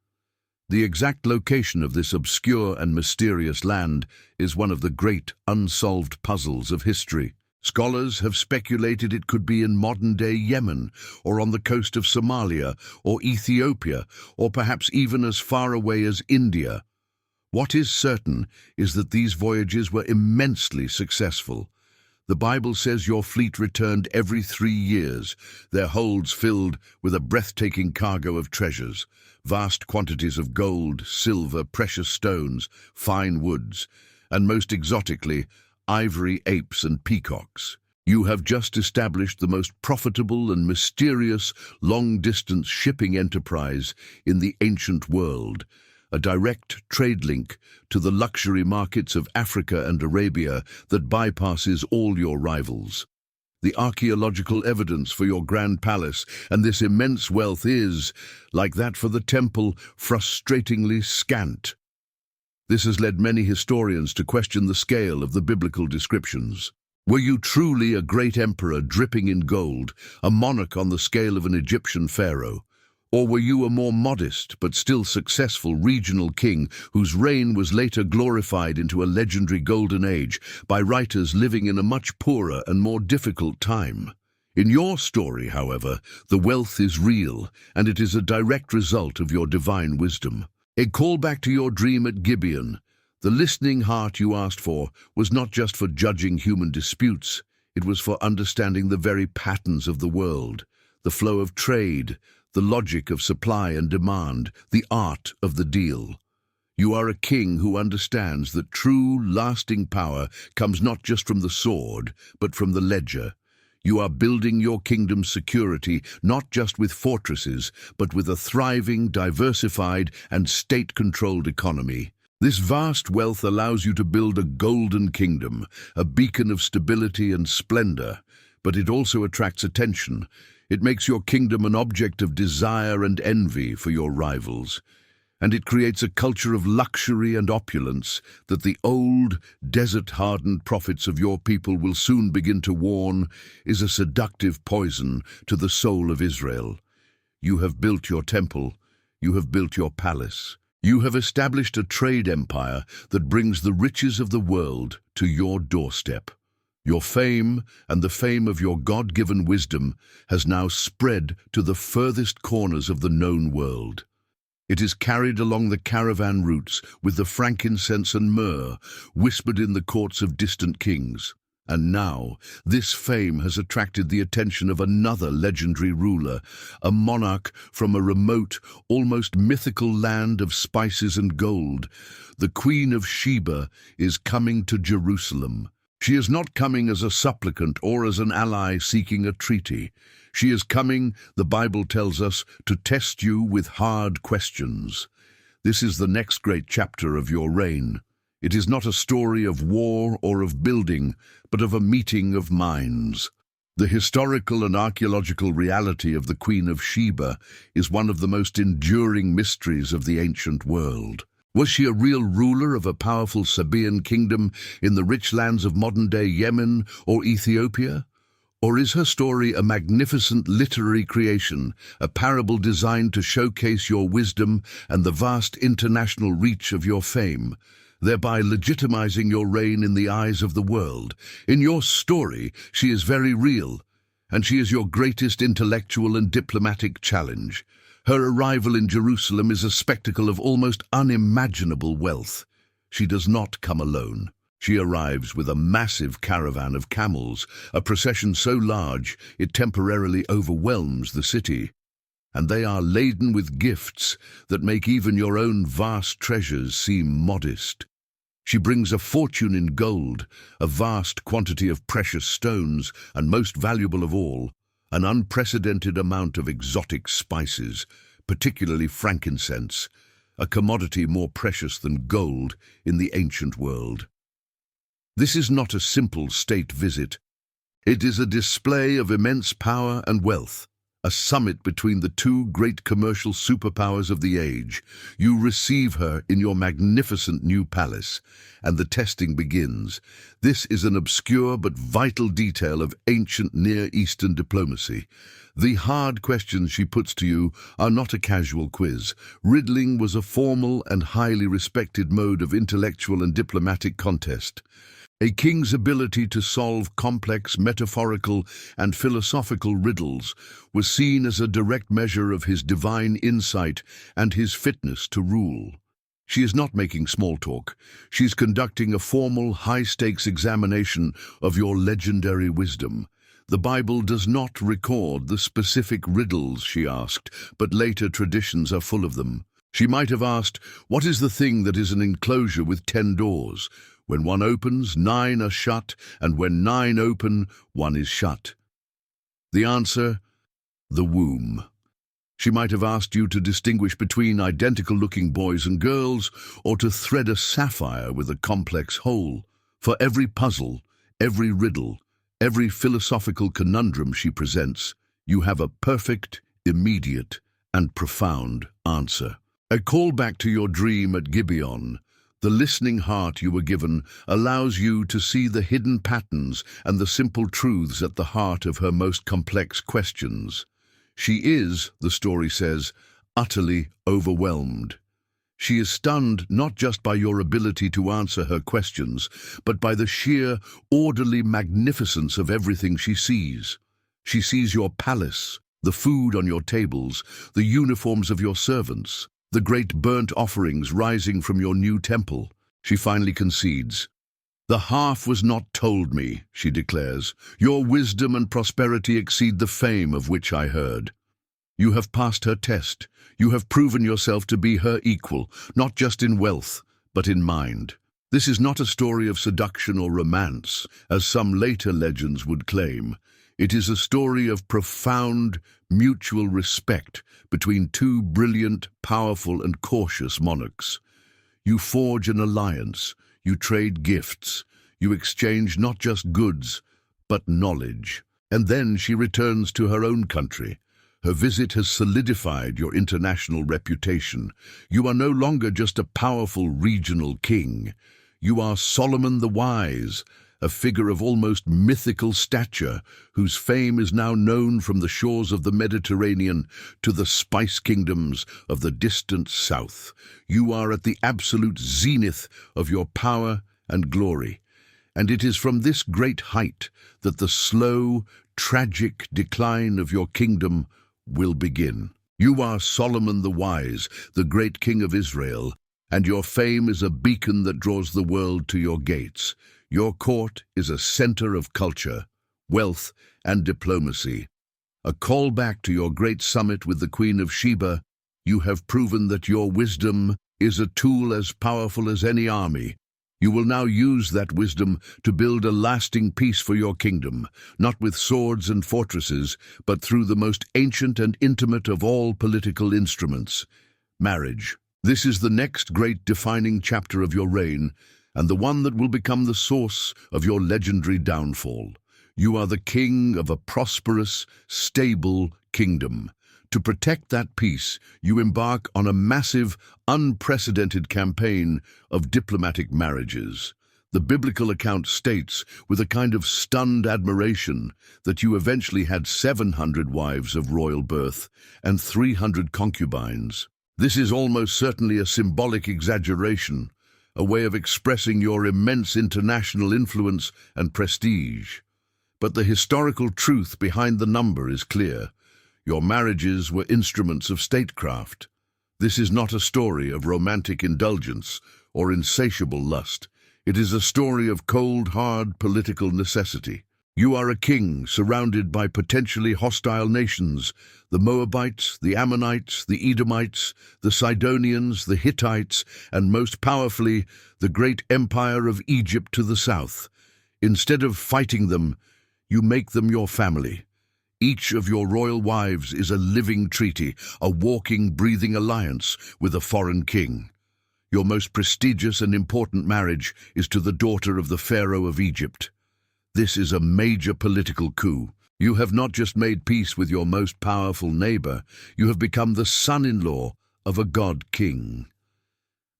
The exact location of this obscure and mysterious land is one of the great unsolved puzzles of history. Scholars have speculated it could be in modern-day Yemen, or on the coast of Somalia, or Ethiopia, or perhaps even as far away as India. What is certain is that these voyages were immensely successful. The Bible says your fleet returned every 3 years, their holds filled with a breathtaking cargo of treasures, vast quantities of gold, silver, precious stones, fine woods, and most exotically, ivory apes and peacocks. You have just established the most profitable and mysterious long-distance shipping enterprise in the ancient world, a direct trade link to the luxury markets of Africa and Arabia that bypasses all your rivals. The archaeological evidence for your grand palace and this immense wealth is, like that for the temple, frustratingly scant. This has led many historians to question the scale of the biblical descriptions. Were you truly a great emperor dripping in gold, a monarch on the scale of an Egyptian pharaoh? Or were you a more modest but still successful regional king whose reign was later glorified into a legendary golden age by writers living in a much poorer and more difficult time? In your story, however, the wealth is real, and it is a direct result of your divine wisdom. A callback to your dream at Gibeon. The listening heart you asked for was not just for judging human disputes, it was for understanding the very patterns of the world, the flow of trade, the logic of supply and demand, the art of the deal. You are a king who understands that true, lasting power comes not just from the sword, but from the ledger. You are building your kingdom's security not just with fortresses, but with a thriving, diversified, and state-controlled economy. This vast wealth allows you to build a golden kingdom, a beacon of stability and splendor, but it also attracts attention. It makes your kingdom an object of desire and envy for your rivals. And it creates a culture of luxury and opulence that the old, desert-hardened prophets of your people will soon begin to warn is a seductive poison to the soul of Israel. You have built your temple, you have built your palace, you have established a trade empire that brings the riches of the world to your doorstep. Your fame and the fame of your God-given wisdom has now spread to the furthest corners of the known world. It is carried along the caravan routes with the frankincense and myrrh whispered in the courts of distant kings. And now, this fame has attracted the attention of another legendary ruler, a monarch from a remote, almost mythical land of spices and gold. The Queen of Sheba is coming to Jerusalem. She is not coming as a supplicant or as an ally seeking a treaty. She is coming, the Bible tells us, to test you with hard questions. This is the next great chapter of your reign. It is not a story of war or of building, but of a meeting of minds. The historical and archaeological reality of the Queen of Sheba is one of the most enduring mysteries of the ancient world. Was she a real ruler of a powerful Sabaean kingdom in the rich lands of modern-day Yemen or Ethiopia? Or is her story a magnificent literary creation, a parable designed to showcase your wisdom and the vast international reach of your fame, thereby legitimizing your reign in the eyes of the world? In your story, she is very real, and she is your greatest intellectual and diplomatic challenge. Her arrival in Jerusalem is a spectacle of almost unimaginable wealth. She does not come alone. She arrives with a massive caravan of camels, a procession so large it temporarily overwhelms the city. And they are laden with gifts that make even your own vast treasures seem modest. She brings a fortune in gold, a vast quantity of precious stones, and most valuable of all, an unprecedented amount of exotic spices, particularly frankincense, a commodity more precious than gold in the ancient world. This is not a simple state visit. It is a display of immense power and wealth, a summit between the two great commercial superpowers of the age. You receive her in your magnificent new palace, and the testing begins. This is an obscure but vital detail of ancient Near Eastern diplomacy. The hard questions she puts to you are not a casual quiz. Riddling was a formal and highly respected mode of intellectual and diplomatic contest. A king's ability to solve complex metaphorical and philosophical riddles was seen as a direct measure of his divine insight and his fitness to rule. She is not making small talk. She's conducting a formal, high-stakes examination of your legendary wisdom. The Bible does not record the specific riddles she asked, but later traditions are full of them. She might have asked, "What is the thing that is an enclosure with 10 doors? When one opens, 9 are shut, and when 9 open, 1 is shut." The answer: the womb. She might have asked you to distinguish between identical-looking boys and girls, or to thread a sapphire with a complex hole. For every puzzle, every riddle, every philosophical conundrum she presents, you have a perfect, immediate, and profound answer. A callback to your dream at Gibeon. The listening heart you were given allows you to see the hidden patterns and the simple truths at the heart of her most complex questions. She is, the story says, utterly overwhelmed. She is stunned not just by your ability to answer her questions, but by the sheer, orderly magnificence of everything she sees. She sees your palace, the food on your tables, the uniforms of your servants, the great burnt offerings rising from your new temple. She finally concedes. "The half was not told me," she declares. "Your wisdom and prosperity exceed the fame of which I heard." You have passed her test. You have proven yourself to be her equal, not just in wealth, but in mind. This is not a story of seduction or romance, as some later legends would claim. It is a story of profound, mutual respect between two brilliant, powerful, and cautious monarchs. You forge an alliance, you trade gifts, you exchange not just goods, but knowledge. And then she returns to her own country. Her visit has solidified your international reputation. You are no longer just a powerful regional king. You are Solomon the Wise, a figure of almost mythical stature, whose fame is now known from the shores of the Mediterranean to the spice kingdoms of the distant south. You are at the absolute zenith of your power and glory. And it is from this great height that the slow, tragic decline of your kingdom will begin. You are Solomon the Wise, the great king of Israel, and your fame is a beacon that draws the world to your gates. Your court is a center of culture, wealth, and diplomacy. A callback to your great summit with the Queen of Sheba, you have proven that your wisdom is a tool as powerful as any army. You will now use that wisdom to build a lasting peace for your kingdom, not with swords and fortresses, but through the most ancient and intimate of all political instruments, marriage. This is the next great defining chapter of your reign, and the one that will become the source of your legendary downfall. You are the king of a prosperous, stable kingdom. To protect that peace, you embark on a massive, unprecedented campaign of diplomatic marriages. The biblical account states, with a kind of stunned admiration, that you eventually had 700 wives of royal birth and 300 concubines. This is almost certainly a symbolic exaggeration, a way of expressing your immense international influence and prestige. But the historical truth behind the number is clear. Your marriages were instruments of statecraft. This is not a story of romantic indulgence or insatiable lust. It is a story of cold, hard political necessity. You are a king surrounded by potentially hostile nations, the Moabites, the Ammonites, the Edomites, the Sidonians, the Hittites, and most powerfully, the great empire of Egypt to the south. Instead of fighting them, you make them your family. Each of your royal wives is a living treaty, a walking, breathing alliance with a foreign king. Your most prestigious and important marriage is to the daughter of the Pharaoh of Egypt. This is a major political coup. You have not just made peace with your most powerful neighbor, you have become the son-in-law of a god-king.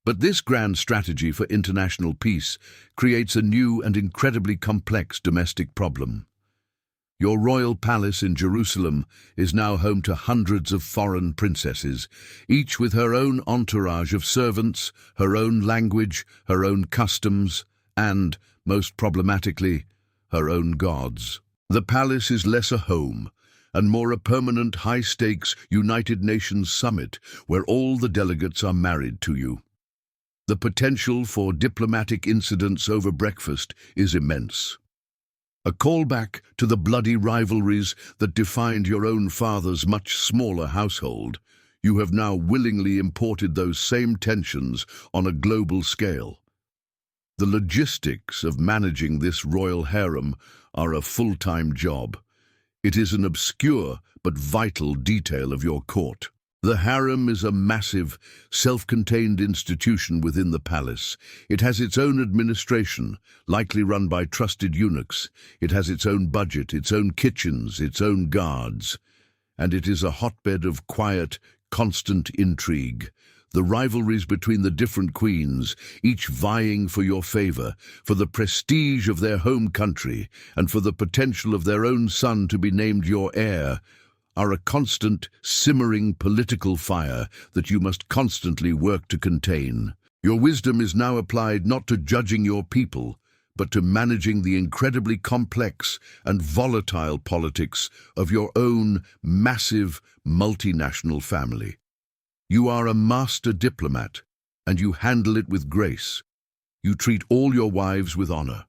But this grand strategy for international peace creates a new and incredibly complex domestic problem. Your royal palace in Jerusalem is now home to hundreds of foreign princesses, each with her own entourage of servants, her own language, her own customs, and, most problematically, her own gods. The palace is less a home and more a permanent high-stakes United Nations summit where all the delegates are married to you. The potential for diplomatic incidents over breakfast is immense. A callback to the bloody rivalries that defined your own father's much smaller household, you have now willingly imported those same tensions on a global scale. The logistics of managing this royal harem are a full-time job. It is an obscure but vital detail of your court. The harem is a massive, self-contained institution within the palace. It has its own administration, likely run by trusted eunuchs. It has its own budget, its own kitchens, its own guards. And it is a hotbed of quiet, constant intrigue. The rivalries between the different queens, each vying for your favor, for the prestige of their home country, and for the potential of their own son to be named your heir, are a constant, simmering political fire that you must constantly work to contain. Your wisdom is now applied not to judging your people, but to managing the incredibly complex and volatile politics of your own massive, multinational family. You are a master diplomat, and you handle it with grace. You treat all your wives with honor.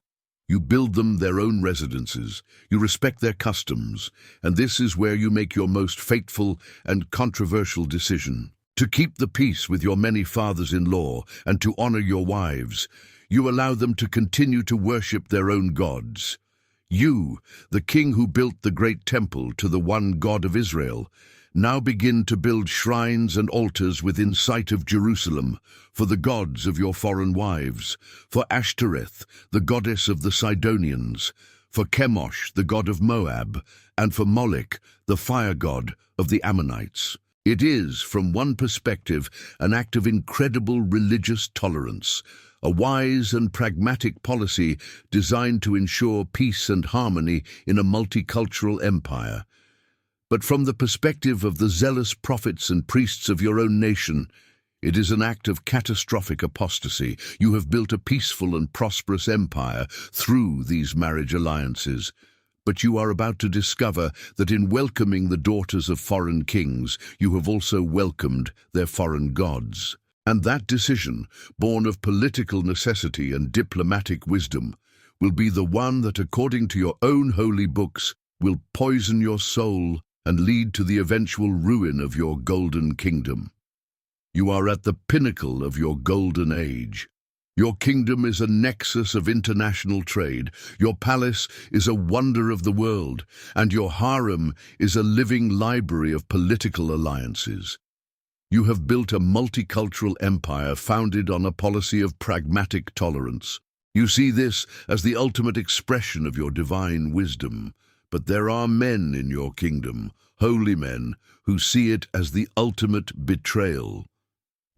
You build them their own residences, you respect their customs, and this is where you make your most fateful and controversial decision. To keep the peace with your many fathers-in-law and to honor your wives, you allow them to continue to worship their own gods. You, the king who built the great temple to the one God of Israel, now begin to build shrines and altars within sight of Jerusalem for the gods of your foreign wives, for Ashtoreth, the goddess of the Sidonians, for Chemosh, the god of Moab, and for Moloch, the fire god of the Ammonites. It is, from one perspective, an act of incredible religious tolerance, a wise and pragmatic policy designed to ensure peace and harmony in a multicultural empire. But from the perspective of the zealous prophets and priests of your own nation, it is an act of catastrophic apostasy. You have built a peaceful and prosperous empire through these marriage alliances. But you are about to discover that in welcoming the daughters of foreign kings, you have also welcomed their foreign gods. And that decision, born of political necessity and diplomatic wisdom, will be the one that, according to your own holy books, will poison your soul and lead to the eventual ruin of your golden kingdom. You are at the pinnacle of your golden age. Your kingdom is a nexus of international trade, your palace is a wonder of the world, and your harem is a living library of political alliances. You have built a multicultural empire founded on a policy of pragmatic tolerance. You see this as the ultimate expression of your divine wisdom. But there are men in your kingdom, holy men, who see it as the ultimate betrayal.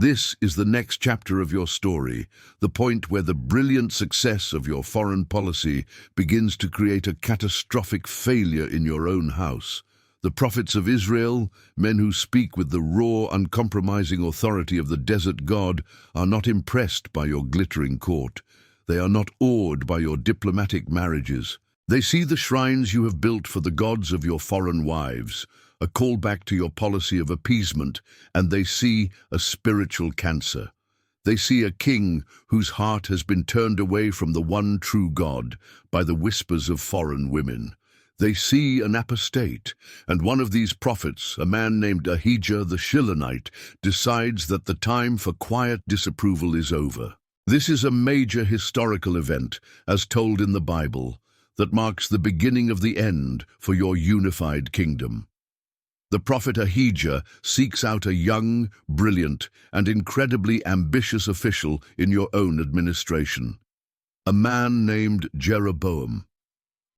This is the next chapter of your story, the point where the brilliant success of your foreign policy begins to create a catastrophic failure in your own house. The prophets of Israel, men who speak with the raw, uncompromising authority of the desert god, are not impressed by your glittering court. They are not awed by your diplomatic marriages. They see the shrines you have built for the gods of your foreign wives, a callback to your policy of appeasement, and they see a spiritual cancer. They see a king whose heart has been turned away from the one true God by the whispers of foreign women. They see an apostate, and one of these prophets, a man named Ahijah the Shilonite, decides that the time for quiet disapproval is over. This is a major historical event, as told in the Bible, that marks the beginning of the end for your unified kingdom. The prophet Ahijah seeks out a young, brilliant, and incredibly ambitious official in your own administration, a man named Jeroboam.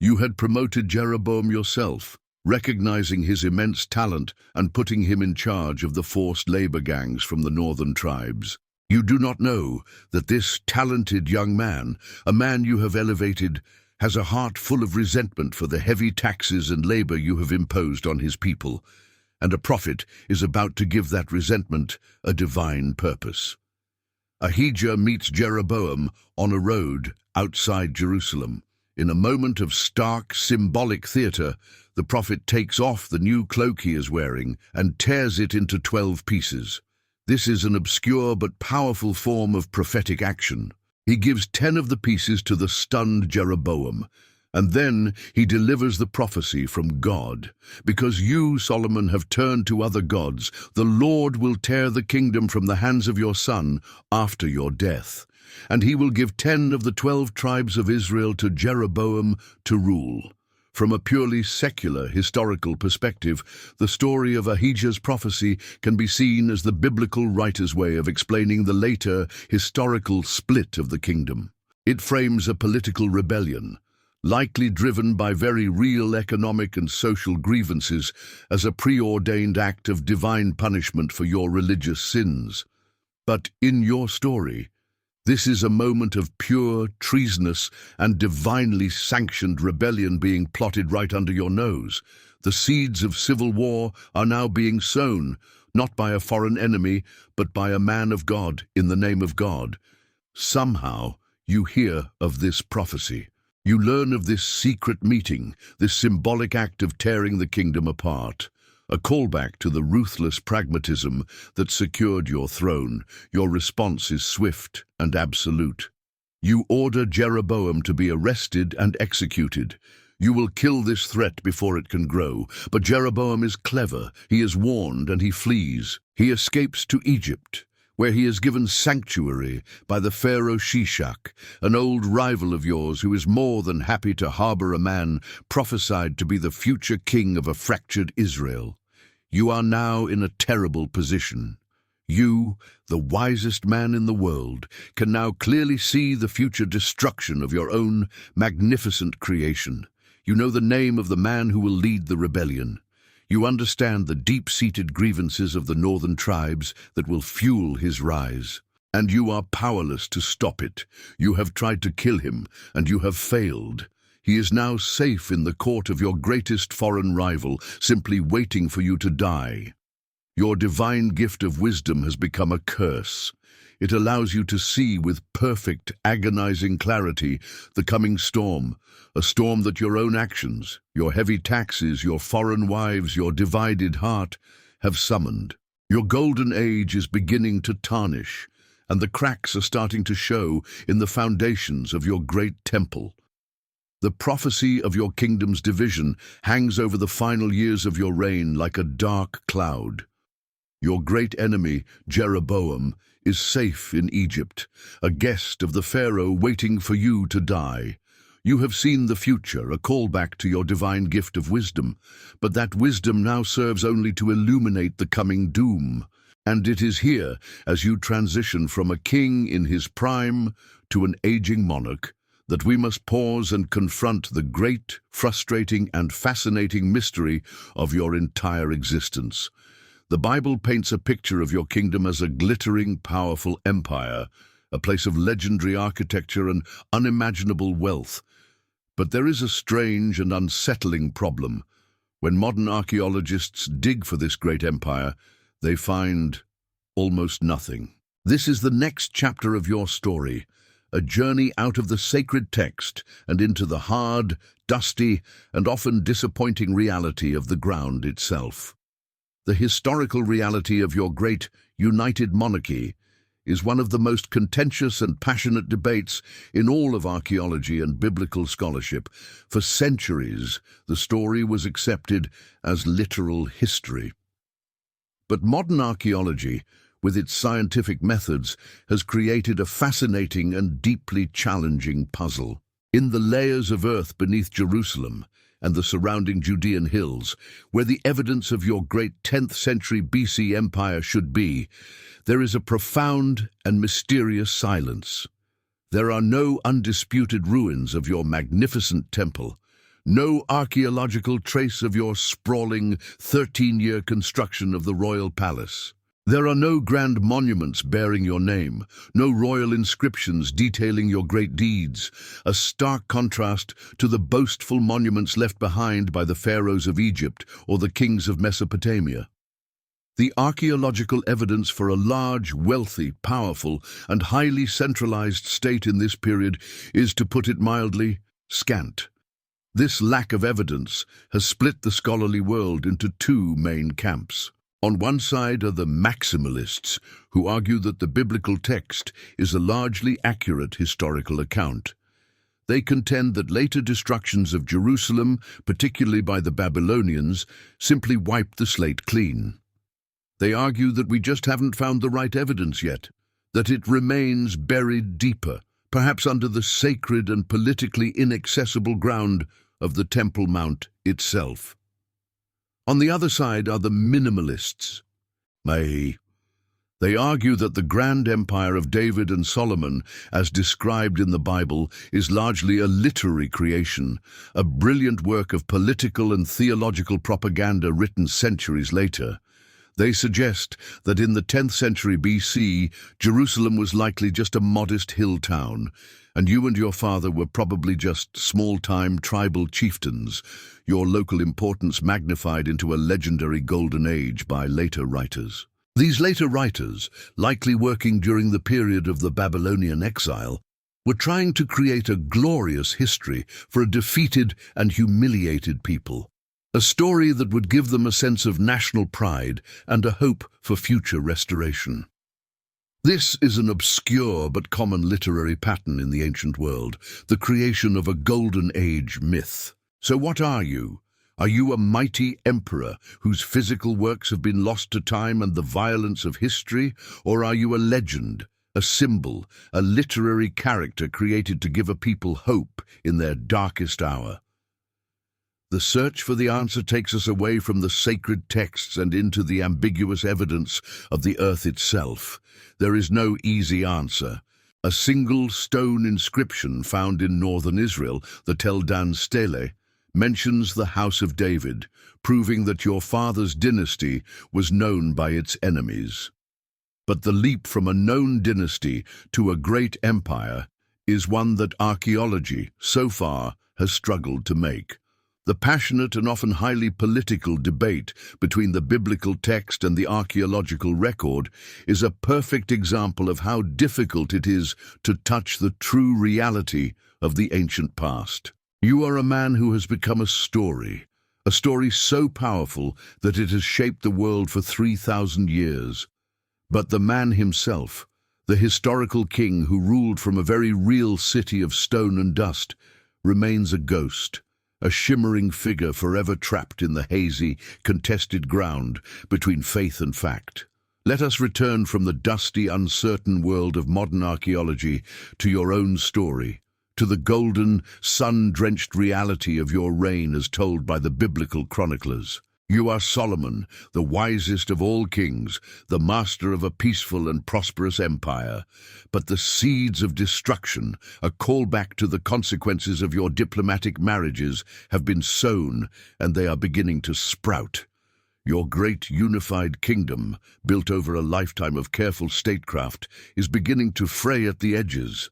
You had promoted Jeroboam yourself, recognizing his immense talent and putting him in charge of the forced labor gangs from the northern tribes. You do not know that this talented young man, a man you have elevated, has a heart full of resentment for the heavy taxes and labor you have imposed on his people, and a prophet is about to give that resentment a divine purpose. Ahijah meets Jeroboam on a road outside Jerusalem. In a moment of stark, symbolic theater, the prophet takes off the new cloak he is wearing and tears it into 12 pieces. This is an obscure but powerful form of prophetic action. He gives 10 of the pieces to the stunned Jeroboam, and then he delivers the prophecy from God. Because you, Solomon, have turned to other gods, the Lord will tear the kingdom from the hands of your son after your death. And he will give 10 of the 12 tribes of Israel to Jeroboam to rule. From a purely secular historical perspective, the story of Ahijah's prophecy can be seen as the biblical writer's way of explaining the later historical split of the kingdom. It frames a political rebellion, likely driven by very real economic and social grievances, as a preordained act of divine punishment for your religious sins. But in your story, this is a moment of pure, treasonous, and divinely sanctioned rebellion being plotted right under your nose. The seeds of civil war are now being sown, not by a foreign enemy, but by a man of God in the name of God. Somehow, you hear of this prophecy. You learn of this secret meeting, this symbolic act of tearing the kingdom apart. A callback to the ruthless pragmatism that secured your throne. Your response is swift and absolute. You order Jeroboam to be arrested and executed. You will kill this threat before it can grow. But Jeroboam is clever. He is warned and he flees. He escapes to Egypt, where he is given sanctuary by the Pharaoh Shishak, an old rival of yours who is more than happy to harbor a man prophesied to be the future king of a fractured Israel. You are now in a terrible position. You, the wisest man in the world, can now clearly see the future destruction of your own magnificent creation. You know the name of the man who will lead the rebellion. You understand the deep-seated grievances of the northern tribes that will fuel his rise. And you are powerless to stop it. You have tried to kill him, and you have failed. He is now safe in the court of your greatest foreign rival, simply waiting for you to die. Your divine gift of wisdom has become a curse. It allows you to see with perfect, agonizing clarity the coming storm, a storm that your own actions, your heavy taxes, your foreign wives, your divided heart have summoned. Your golden age is beginning to tarnish, and the cracks are starting to show in the foundations of your great temple. The prophecy of your kingdom's division hangs over the final years of your reign like a dark cloud. Your great enemy, Jeroboam, is safe in Egypt, a guest of the Pharaoh waiting for you to die. You have seen the future, a callback to your divine gift of wisdom, but that wisdom now serves only to illuminate the coming doom. And it is here, as you transition from a king in his prime to an aging monarch, that we must pause and confront the great, frustrating, and fascinating mystery of your entire existence. The Bible paints a picture of your kingdom as a glittering, powerful empire, a place of legendary architecture and unimaginable wealth. But there is a strange and unsettling problem. When modern archaeologists dig for this great empire, they find almost nothing. This is the next chapter of your story, a journey out of the sacred text and into the hard, dusty, and often disappointing reality of the ground itself. The historical reality of your great, united monarchy is one of the most contentious and passionate debates in all of archaeology and biblical scholarship. For centuries, the story was accepted as literal history. But modern archaeology, with its scientific methods, has created a fascinating and deeply challenging puzzle. In the layers of earth beneath Jerusalem and the surrounding Judean hills, where the evidence of your great 10th century BC empire should be, there is a profound and mysterious silence. There are no undisputed ruins of your magnificent temple, No archaeological trace of your sprawling 13-year construction of the royal palace. There are no grand monuments bearing your name, no royal inscriptions detailing your great deeds, a stark contrast to the boastful monuments left behind by the pharaohs of Egypt or the kings of Mesopotamia. The archaeological evidence for a large, wealthy, powerful, and highly centralized state in this period is, to put it mildly, scant. This lack of evidence has split the scholarly world into two main camps. On one side are the maximalists, who argue that the biblical text is a largely accurate historical account. They contend that later destructions of Jerusalem, particularly by the Babylonians, simply wiped the slate clean. They argue that we just haven't found the right evidence yet, that it remains buried deeper, perhaps under the sacred and politically inaccessible ground of the Temple Mount itself. On the other side are the minimalists. They argue that the grand empire of David and Solomon, as described in the Bible, is largely a literary creation, a brilliant work of political and theological propaganda written centuries later. They suggest that in the 10th century BC, Jerusalem was likely just a modest hill town, and you and your father were probably just small-time tribal chieftains, your local importance magnified into a legendary golden age by later writers. These later writers, likely working during the period of the Babylonian exile, were trying to create a glorious history for a defeated and humiliated people. A story that would give them a sense of national pride and a hope for future restoration. This is an obscure but common literary pattern in the ancient world, the creation of a golden age myth. So what are you? Are you a mighty emperor whose physical works have been lost to time and the violence of history? Or are you a legend, a symbol, a literary character created to give a people hope in their darkest hour? The search for the answer takes us away from the sacred texts and into the ambiguous evidence of the earth itself. There is no easy answer. A single stone inscription found in northern Israel, the Tel Dan Stele, mentions the House of David, proving that your father's dynasty was known by its enemies. But the leap from a known dynasty to a great empire is one that archaeology, so far, has struggled to make. The passionate and often highly political debate between the biblical text and the archaeological record is a perfect example of how difficult it is to touch the true reality of the ancient past. You are a man who has become a story so powerful that it has shaped the world for 3,000 years. But the man himself, the historical king who ruled from a very real city of stone and dust, remains a ghost. A shimmering figure forever trapped in the hazy, contested ground between faith and fact. Let us return from the dusty, uncertain world of modern archaeology to your own story, to the golden, sun-drenched reality of your reign as told by the biblical chroniclers. You are Solomon, the wisest of all kings, the master of a peaceful and prosperous empire. But the seeds of destruction, a callback to the consequences of your diplomatic marriages, have been sown, and they are beginning to sprout. Your great unified kingdom, built over a lifetime of careful statecraft, is beginning to fray at the edges.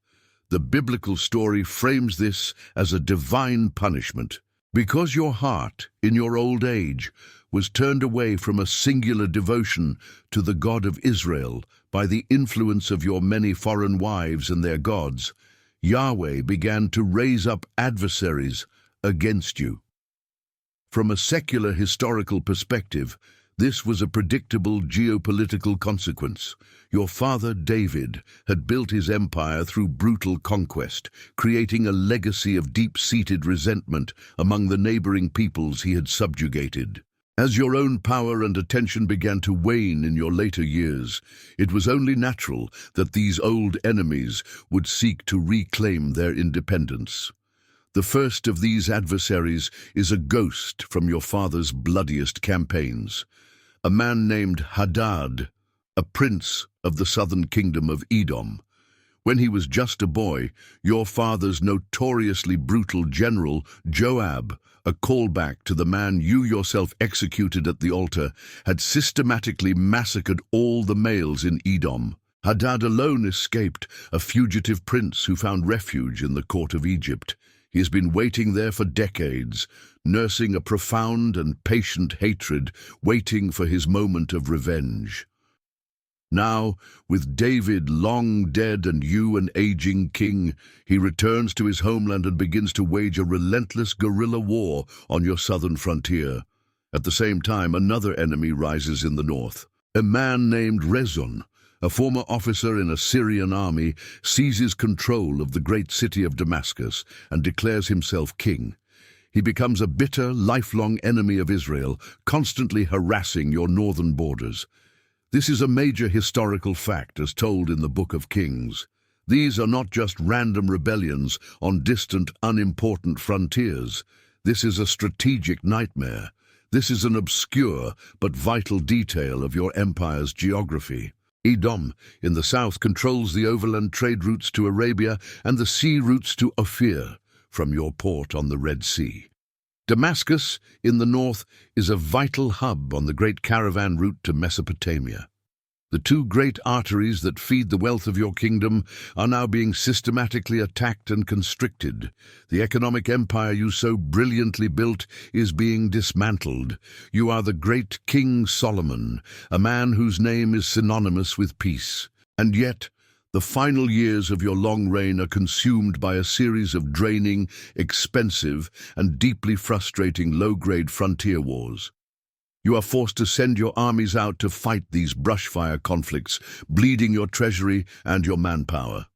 The biblical story frames this as a divine punishment. Because your heart, in your old age, was turned away from a singular devotion to the God of Israel by the influence of your many foreign wives and their gods, Yahweh began to raise up adversaries against you. From a secular historical perspective, this was a predictable geopolitical consequence. Your father, David, had built his empire through brutal conquest, creating a legacy of deep-seated resentment among the neighboring peoples he had subjugated. As your own power and attention began to wane in your later years, it was only natural that these old enemies would seek to reclaim their independence. The first of these adversaries is a ghost from your father's bloodiest campaigns. A man named Hadad, a prince of the southern kingdom of Edom. When he was just a boy, your father's notoriously brutal general, Joab, a callback to the man you yourself executed at the altar, had systematically massacred all the males in Edom. Hadad alone escaped, a fugitive prince who found refuge in the court of Egypt. He has been waiting there for decades, nursing a profound and patient hatred, waiting for his moment of revenge. Now, with David long dead and you an aging king, he returns to his homeland and begins to wage a relentless guerrilla war on your southern frontier. At the same time, another enemy rises in the north. A man named Rezon, a former officer in a Syrian army, seizes control of the great city of Damascus and declares himself king. He becomes a bitter, lifelong enemy of Israel, constantly harassing your northern borders. This is a major historical fact as told in the Book of Kings. These are not just random rebellions on distant, unimportant frontiers. This is a strategic nightmare. This is an obscure but vital detail of your empire's geography. Edom, in the south, controls the overland trade routes to Arabia and the sea routes to Ophir from your port on the Red Sea. Damascus, in the north, is a vital hub on the great caravan route to Mesopotamia. The two great arteries that feed the wealth of your kingdom are now being systematically attacked and constricted. The economic empire you so brilliantly built is being dismantled. You are the great King Solomon, a man whose name is synonymous with peace. And yet, the final years of your long reign are consumed by a series of draining, expensive, and deeply frustrating low-grade frontier wars. You are forced to send your armies out to fight these brushfire conflicts, bleeding your treasury and your manpower.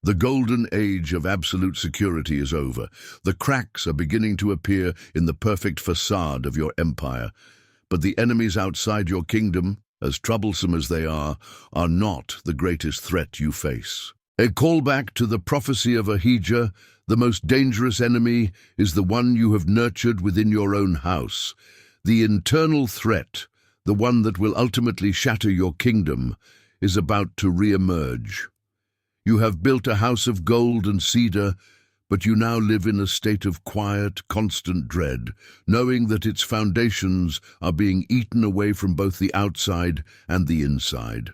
The golden age of absolute security is over. The cracks are beginning to appear in the perfect facade of your empire. But the enemies outside your kingdom, as troublesome as they are not the greatest threat you face. A callback to the prophecy of Ahijah, the most dangerous enemy is the one you have nurtured within your own house. The internal threat, the one that will ultimately shatter your kingdom, is about to re-emerge. You have built a house of gold and cedar, but you now live in a state of quiet, constant dread, knowing that its foundations are being eaten away from both the outside and the inside.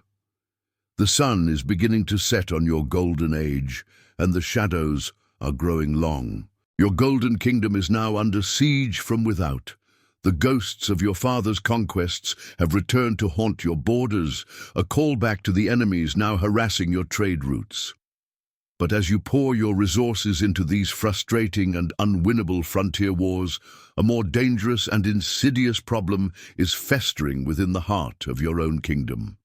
The sun is beginning to set on your golden age, and the shadows are growing long. Your golden kingdom is now under siege from without. The ghosts of your father's conquests have returned to haunt your borders, a callback to the enemies now harassing your trade routes. But as you pour your resources into these frustrating and unwinnable frontier wars, a more dangerous and insidious problem is festering within the heart of your own kingdom.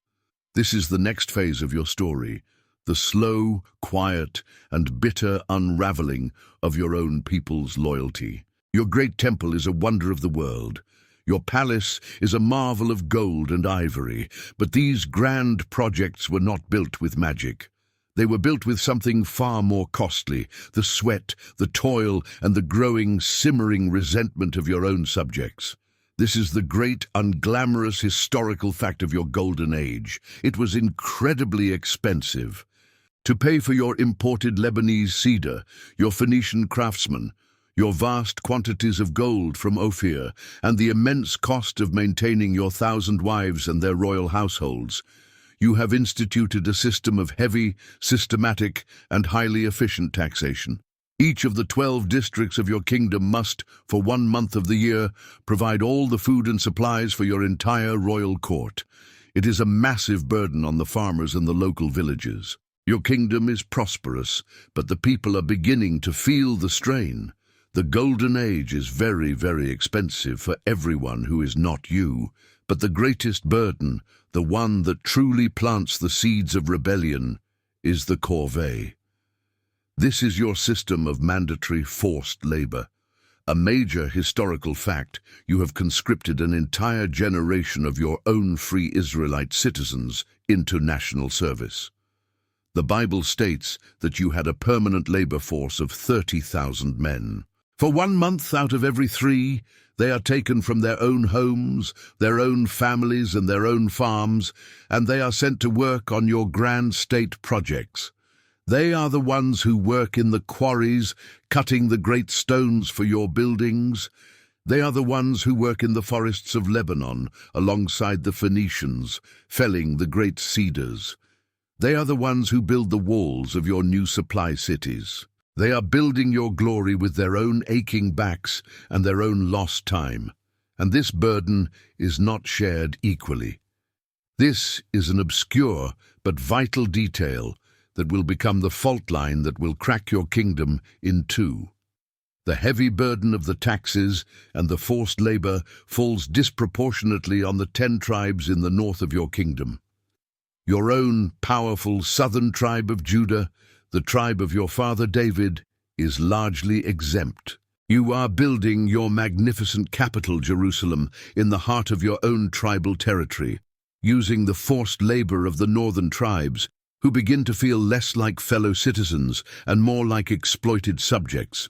This is the next phase of your story, the slow, quiet, and bitter unraveling of your own people's loyalty. Your great temple is a wonder of the world. Your palace is a marvel of gold and ivory, but these grand projects were not built with magic. They were built with something far more costly, the sweat, the toil, and the growing, simmering resentment of your own subjects. This is the great, unglamorous historical fact of your golden age. It was incredibly expensive. To pay for your imported Lebanese cedar, your Phoenician craftsmen, your vast quantities of gold from Ophir, and the immense cost of maintaining your 1,000 wives and their royal households, you have instituted a system of heavy, systematic, and highly efficient taxation. Each of the 12 districts of your kingdom must, for 1 month of the year, provide all the food and supplies for your entire royal court. It is a massive burden on the farmers and the local villages. Your kingdom is prosperous, but the people are beginning to feel the strain. The golden age is very, very expensive for everyone who is not you, but the greatest burden, the one that truly plants the seeds of rebellion, is the corvée. This is your system of mandatory forced labor. A major historical fact, you have conscripted an entire generation of your own free Israelite citizens into national service. The Bible states that you had a permanent labor force of 30,000 men. For 1 month out of every 3, they are taken from their own homes, their own families and their own farms, and they are sent to work on your grand state projects. They are the ones who work in the quarries, cutting the great stones for your buildings. They are the ones who work in the forests of Lebanon, alongside the Phoenicians, felling the great cedars. They are the ones who build the walls of your new supply cities. They are building your glory with their own aching backs and their own lost time. And this burden is not shared equally. This is an obscure but vital detail that will become the fault line that will crack your kingdom in two. The heavy burden of the taxes and the forced labor falls disproportionately on the 10 tribes in the north of your kingdom. Your own powerful southern tribe of Judah, the tribe of your father David, is largely exempt. You are building your magnificent capital, Jerusalem, in the heart of your own tribal territory, using the forced labor of the northern tribes, who begin to feel less like fellow citizens and more like exploited subjects.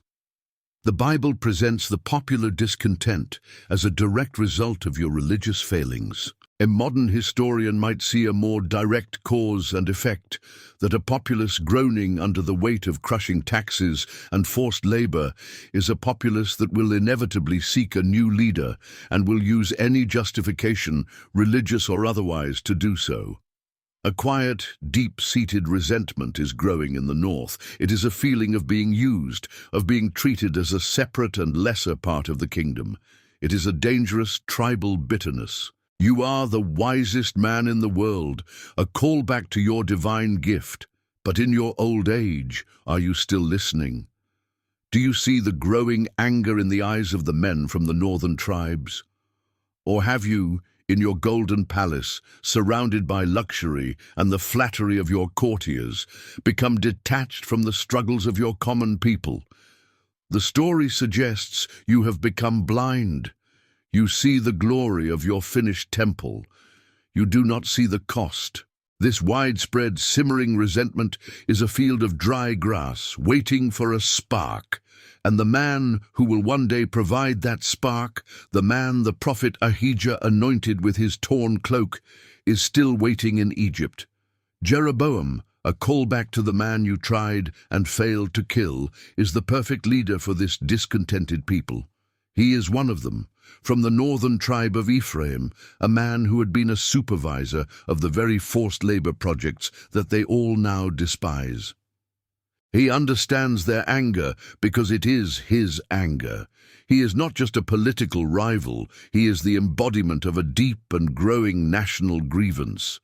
The Bible presents the popular discontent as a direct result of your religious failings. A modern historian might see a more direct cause and effect, that a populace groaning under the weight of crushing taxes and forced labor is a populace that will inevitably seek a new leader and will use any justification, religious or otherwise, to do so. A quiet, deep-seated resentment is growing in the north. It is a feeling of being used, of being treated as a separate and lesser part of the kingdom. It is a dangerous tribal bitterness. You are the wisest man in the world, a callback to your divine gift. But in your old age, are you still listening? Do you see the growing anger in the eyes of the men from the northern tribes? Or have you, in your golden palace, surrounded by luxury and the flattery of your courtiers, become detached from the struggles of your common people? The story suggests you have become blind. You see the glory of your finished temple. You do not see the cost. This widespread, simmering resentment is a field of dry grass, waiting for a spark. And the man who will one day provide that spark, the man the prophet Ahijah anointed with his torn cloak, is still waiting in Egypt. Jeroboam, a callback to the man you tried and failed to kill, is the perfect leader for this discontented people. He is one of them, from the northern tribe of Ephraim, a man who had been a supervisor of the very forced labor projects that they all now despise. He understands their anger because it is his anger. He is not just a political rival, he is the embodiment of a deep and growing national grievance.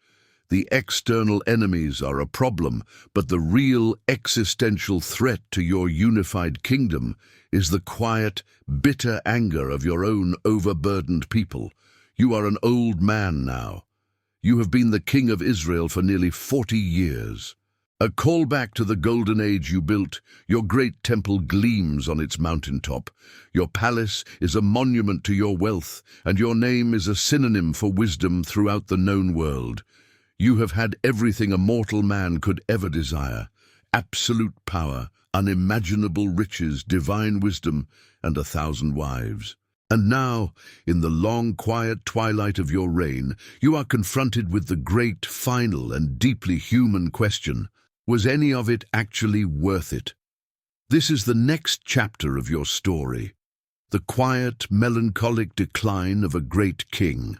The external enemies are a problem, but the real existential threat to your unified kingdom is the quiet, bitter anger of your own overburdened people. You are an old man now. You have been the king of Israel for nearly 40 years. A callback to the golden age you built, your great temple gleams on its mountaintop. Your palace is a monument to your wealth, and your name is a synonym for wisdom throughout the known world. You have had everything a mortal man could ever desire: absolute power, unimaginable riches, divine wisdom, and 1,000 wives. And now, in the long, quiet twilight of your reign, you are confronted with the great, final, and deeply human question: was any of it actually worth it? This is the next chapter of your story, the quiet, melancholic decline of a great king.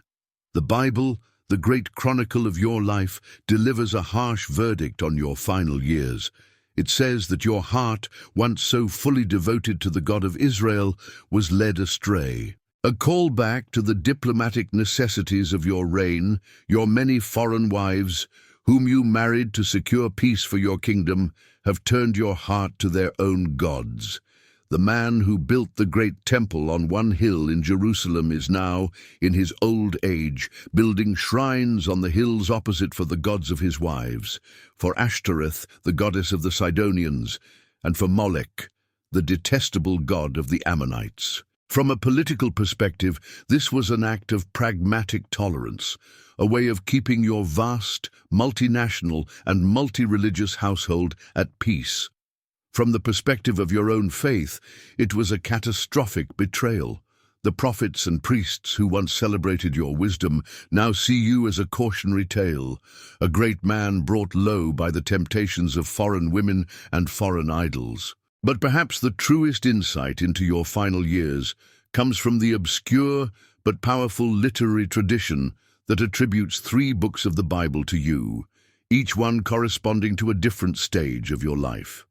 The Bible, the great chronicle of your life, delivers a harsh verdict on your final years. It says that your heart, once so fully devoted to the God of Israel, was led astray. A callback to the diplomatic necessities of your reign, your many foreign wives, whom you married to secure peace for your kingdom, have turned your heart to their own gods. The man who built the great temple on one hill in Jerusalem is now, in his old age, building shrines on the hills opposite for the gods of his wives, for Ashtoreth, the goddess of the Sidonians, and for Molech, the detestable god of the Ammonites. From a political perspective, this was an act of pragmatic tolerance, a way of keeping your vast, multinational and multi-religious household at peace. From the perspective of your own faith, it was a catastrophic betrayal. The prophets and priests who once celebrated your wisdom now see you as a cautionary tale, a great man brought low by the temptations of foreign women and foreign idols. But perhaps the truest insight into your final years comes from the obscure but powerful literary tradition that attributes 3 books of the Bible to you, each one corresponding to a different stage of your life.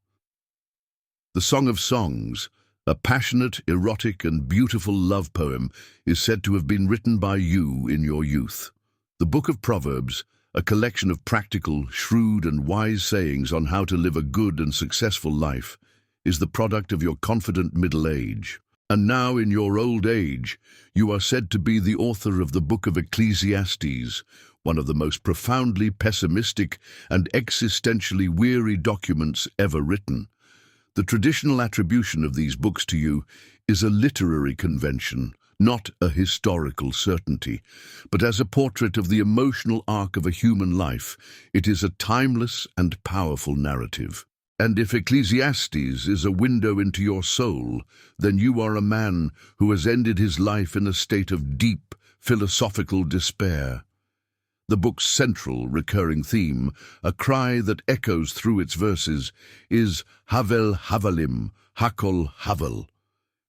The Song of Songs, a passionate, erotic, and beautiful love poem, is said to have been written by you in your youth. The Book of Proverbs, a collection of practical, shrewd, and wise sayings on how to live a good and successful life, is the product of your confident middle age. And now, in your old age, you are said to be the author of the Book of Ecclesiastes, one of the most profoundly pessimistic and existentially weary documents ever written. The traditional attribution of these books to you is a literary convention, not a historical certainty. But as a portrait of the emotional arc of a human life, it is a timeless and powerful narrative. And if Ecclesiastes is a window into your soul, then you are a man who has ended his life in a state of deep, philosophical despair. The book's central, recurring theme, a cry that echoes through its verses, is Havel Havalim, Hakol Havel.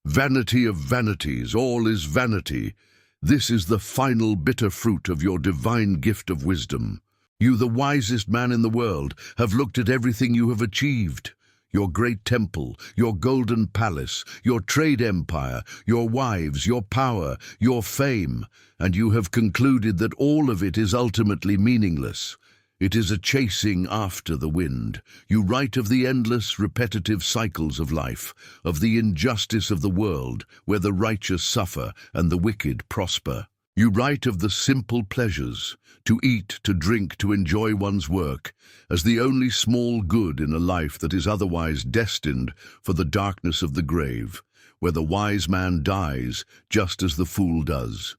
Vanity of vanities, all is vanity. This is the final bitter fruit of your divine gift of wisdom. You, the wisest man in the world, have looked at everything you have achieved. Your great temple, your golden palace, your trade empire, your wives, your power, your fame, and you have concluded that all of it is ultimately meaningless. It is a chasing after the wind. You write of the endless, repetitive cycles of life, of the injustice of the world, where the righteous suffer and the wicked prosper. You write of the simple pleasures, to eat, to drink, to enjoy one's work, as the only small good in a life that is otherwise destined for the darkness of the grave, where the wise man dies just as the fool does.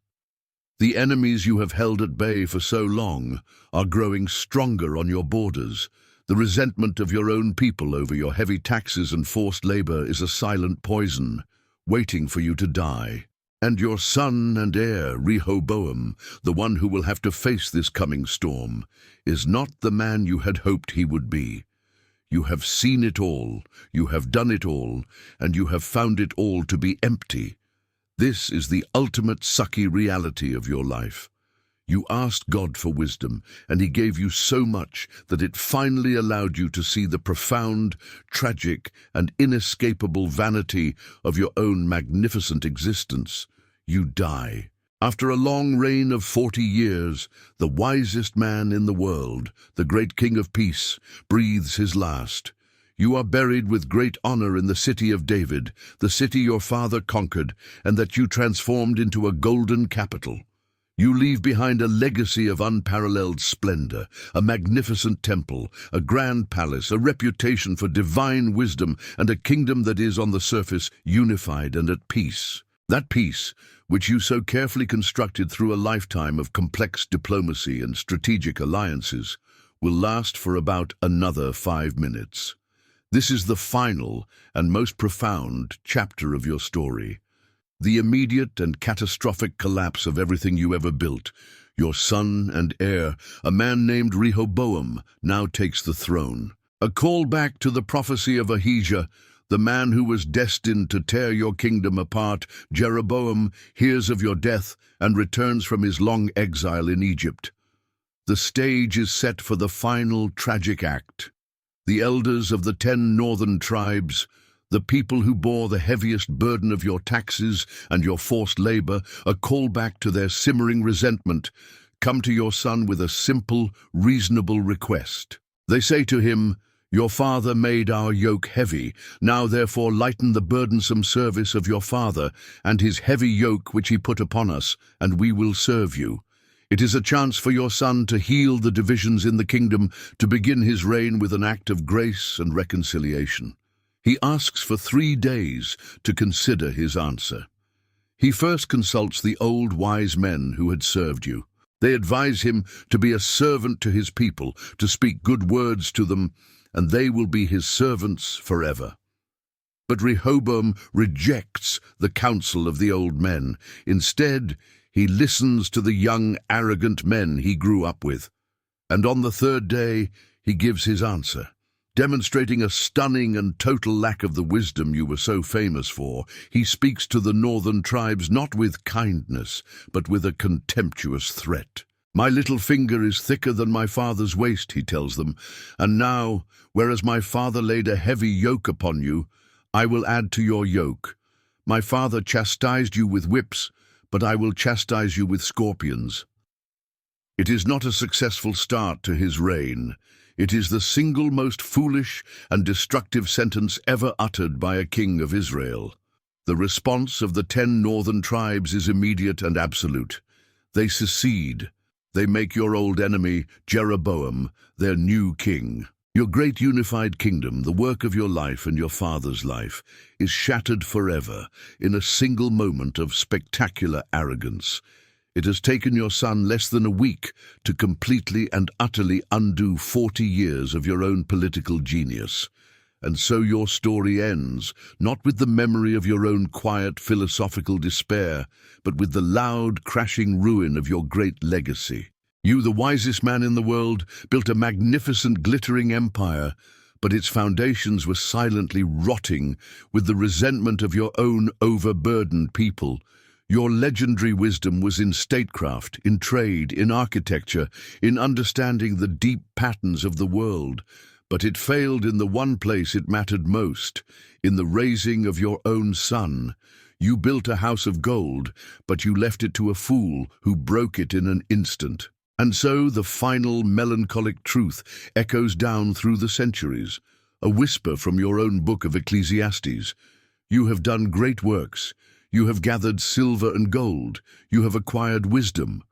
The enemies you have held at bay for so long are growing stronger on your borders. The resentment of your own people over your heavy taxes and forced labor is a silent poison, waiting for you to die. And your son and heir, Rehoboam, the one who will have to face this coming storm, is not the man you had hoped he would be. You have seen it all, you have done it all, and you have found it all to be empty. This is the ultimate sucky reality of your life. You asked God for wisdom, and he gave you so much that it finally allowed you to see the profound, tragic, and inescapable vanity of your own magnificent existence. You die. After a long reign of 40 years, the wisest man in the world, the great King of Peace, breathes his last. You are buried with great honor in the city of David, the city your father conquered, and that you transformed into a golden capital. You leave behind a legacy of unparalleled splendor, a magnificent temple, a grand palace, a reputation for divine wisdom, and a kingdom that is, on the surface, unified and at peace. That peace, which you so carefully constructed through a lifetime of complex diplomacy and strategic alliances, will last for about another 5 minutes. This is the final and most profound chapter of your story. The immediate and catastrophic collapse of everything you ever built. Your son and heir, a man named Rehoboam, now takes the throne. A callback to the prophecy of Ahijah, the man who was destined to tear your kingdom apart. Jeroboam hears of your death and returns from his long exile in Egypt. The stage is set for the final tragic act. The elders of the 10 northern tribes, the people who bore the heaviest burden of your taxes and your forced labor, a callback to their simmering resentment, come to your son with a simple, reasonable request. They say to him, "Your father made our yoke heavy. Now therefore lighten the burdensome service of your father and his heavy yoke which he put upon us, and we will serve you." It is a chance for your son to heal the divisions in the kingdom, to begin his reign with an act of grace and reconciliation. He asks for 3 days to consider his answer. He first consults the old wise men who had served you. They advise him to be a servant to his people, to speak good words to them, and they will be his servants forever. But Rehoboam rejects the counsel of the old men. Instead, he listens to the young, arrogant men he grew up with. And on the third day, he gives his answer, demonstrating a stunning and total lack of the wisdom you were so famous for. He speaks to the northern tribes not with kindness, but with a contemptuous threat. "My little finger is thicker than my father's waist," he tells them, "and now, whereas my father laid a heavy yoke upon you, I will add to your yoke. My father chastised you with whips, but I will chastise you with scorpions." It is not a successful start to his reign. It is the single most foolish and destructive sentence ever uttered by a king of Israel. The response of the 10 northern tribes is immediate and absolute. They secede. They make your old enemy, Jeroboam, their new king. Your great unified kingdom, the work of your life and your father's life, is shattered forever in a single moment of spectacular arrogance. It has taken your son less than a week to completely and utterly undo 40 years of your own political genius. And so your story ends, not with the memory of your own quiet philosophical despair, but with the loud, crashing ruin of your great legacy. You, the wisest man in the world, built a magnificent, glittering empire, but its foundations were silently rotting with the resentment of your own overburdened people. Your legendary wisdom was in statecraft, in trade, in architecture, in understanding the deep patterns of the world, but it failed in the one place it mattered most, in the raising of your own son. You built a house of gold, but you left it to a fool who broke it in an instant. And so the final melancholic truth echoes down through the centuries, a whisper from your own book of Ecclesiastes. You have done great works. You have gathered silver and gold. You have acquired wisdom.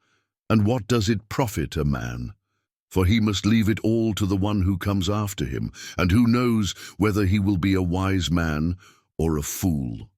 And what does it profit a man? For he must leave it all to the one who comes after him, and who knows whether he will be a wise man or a fool.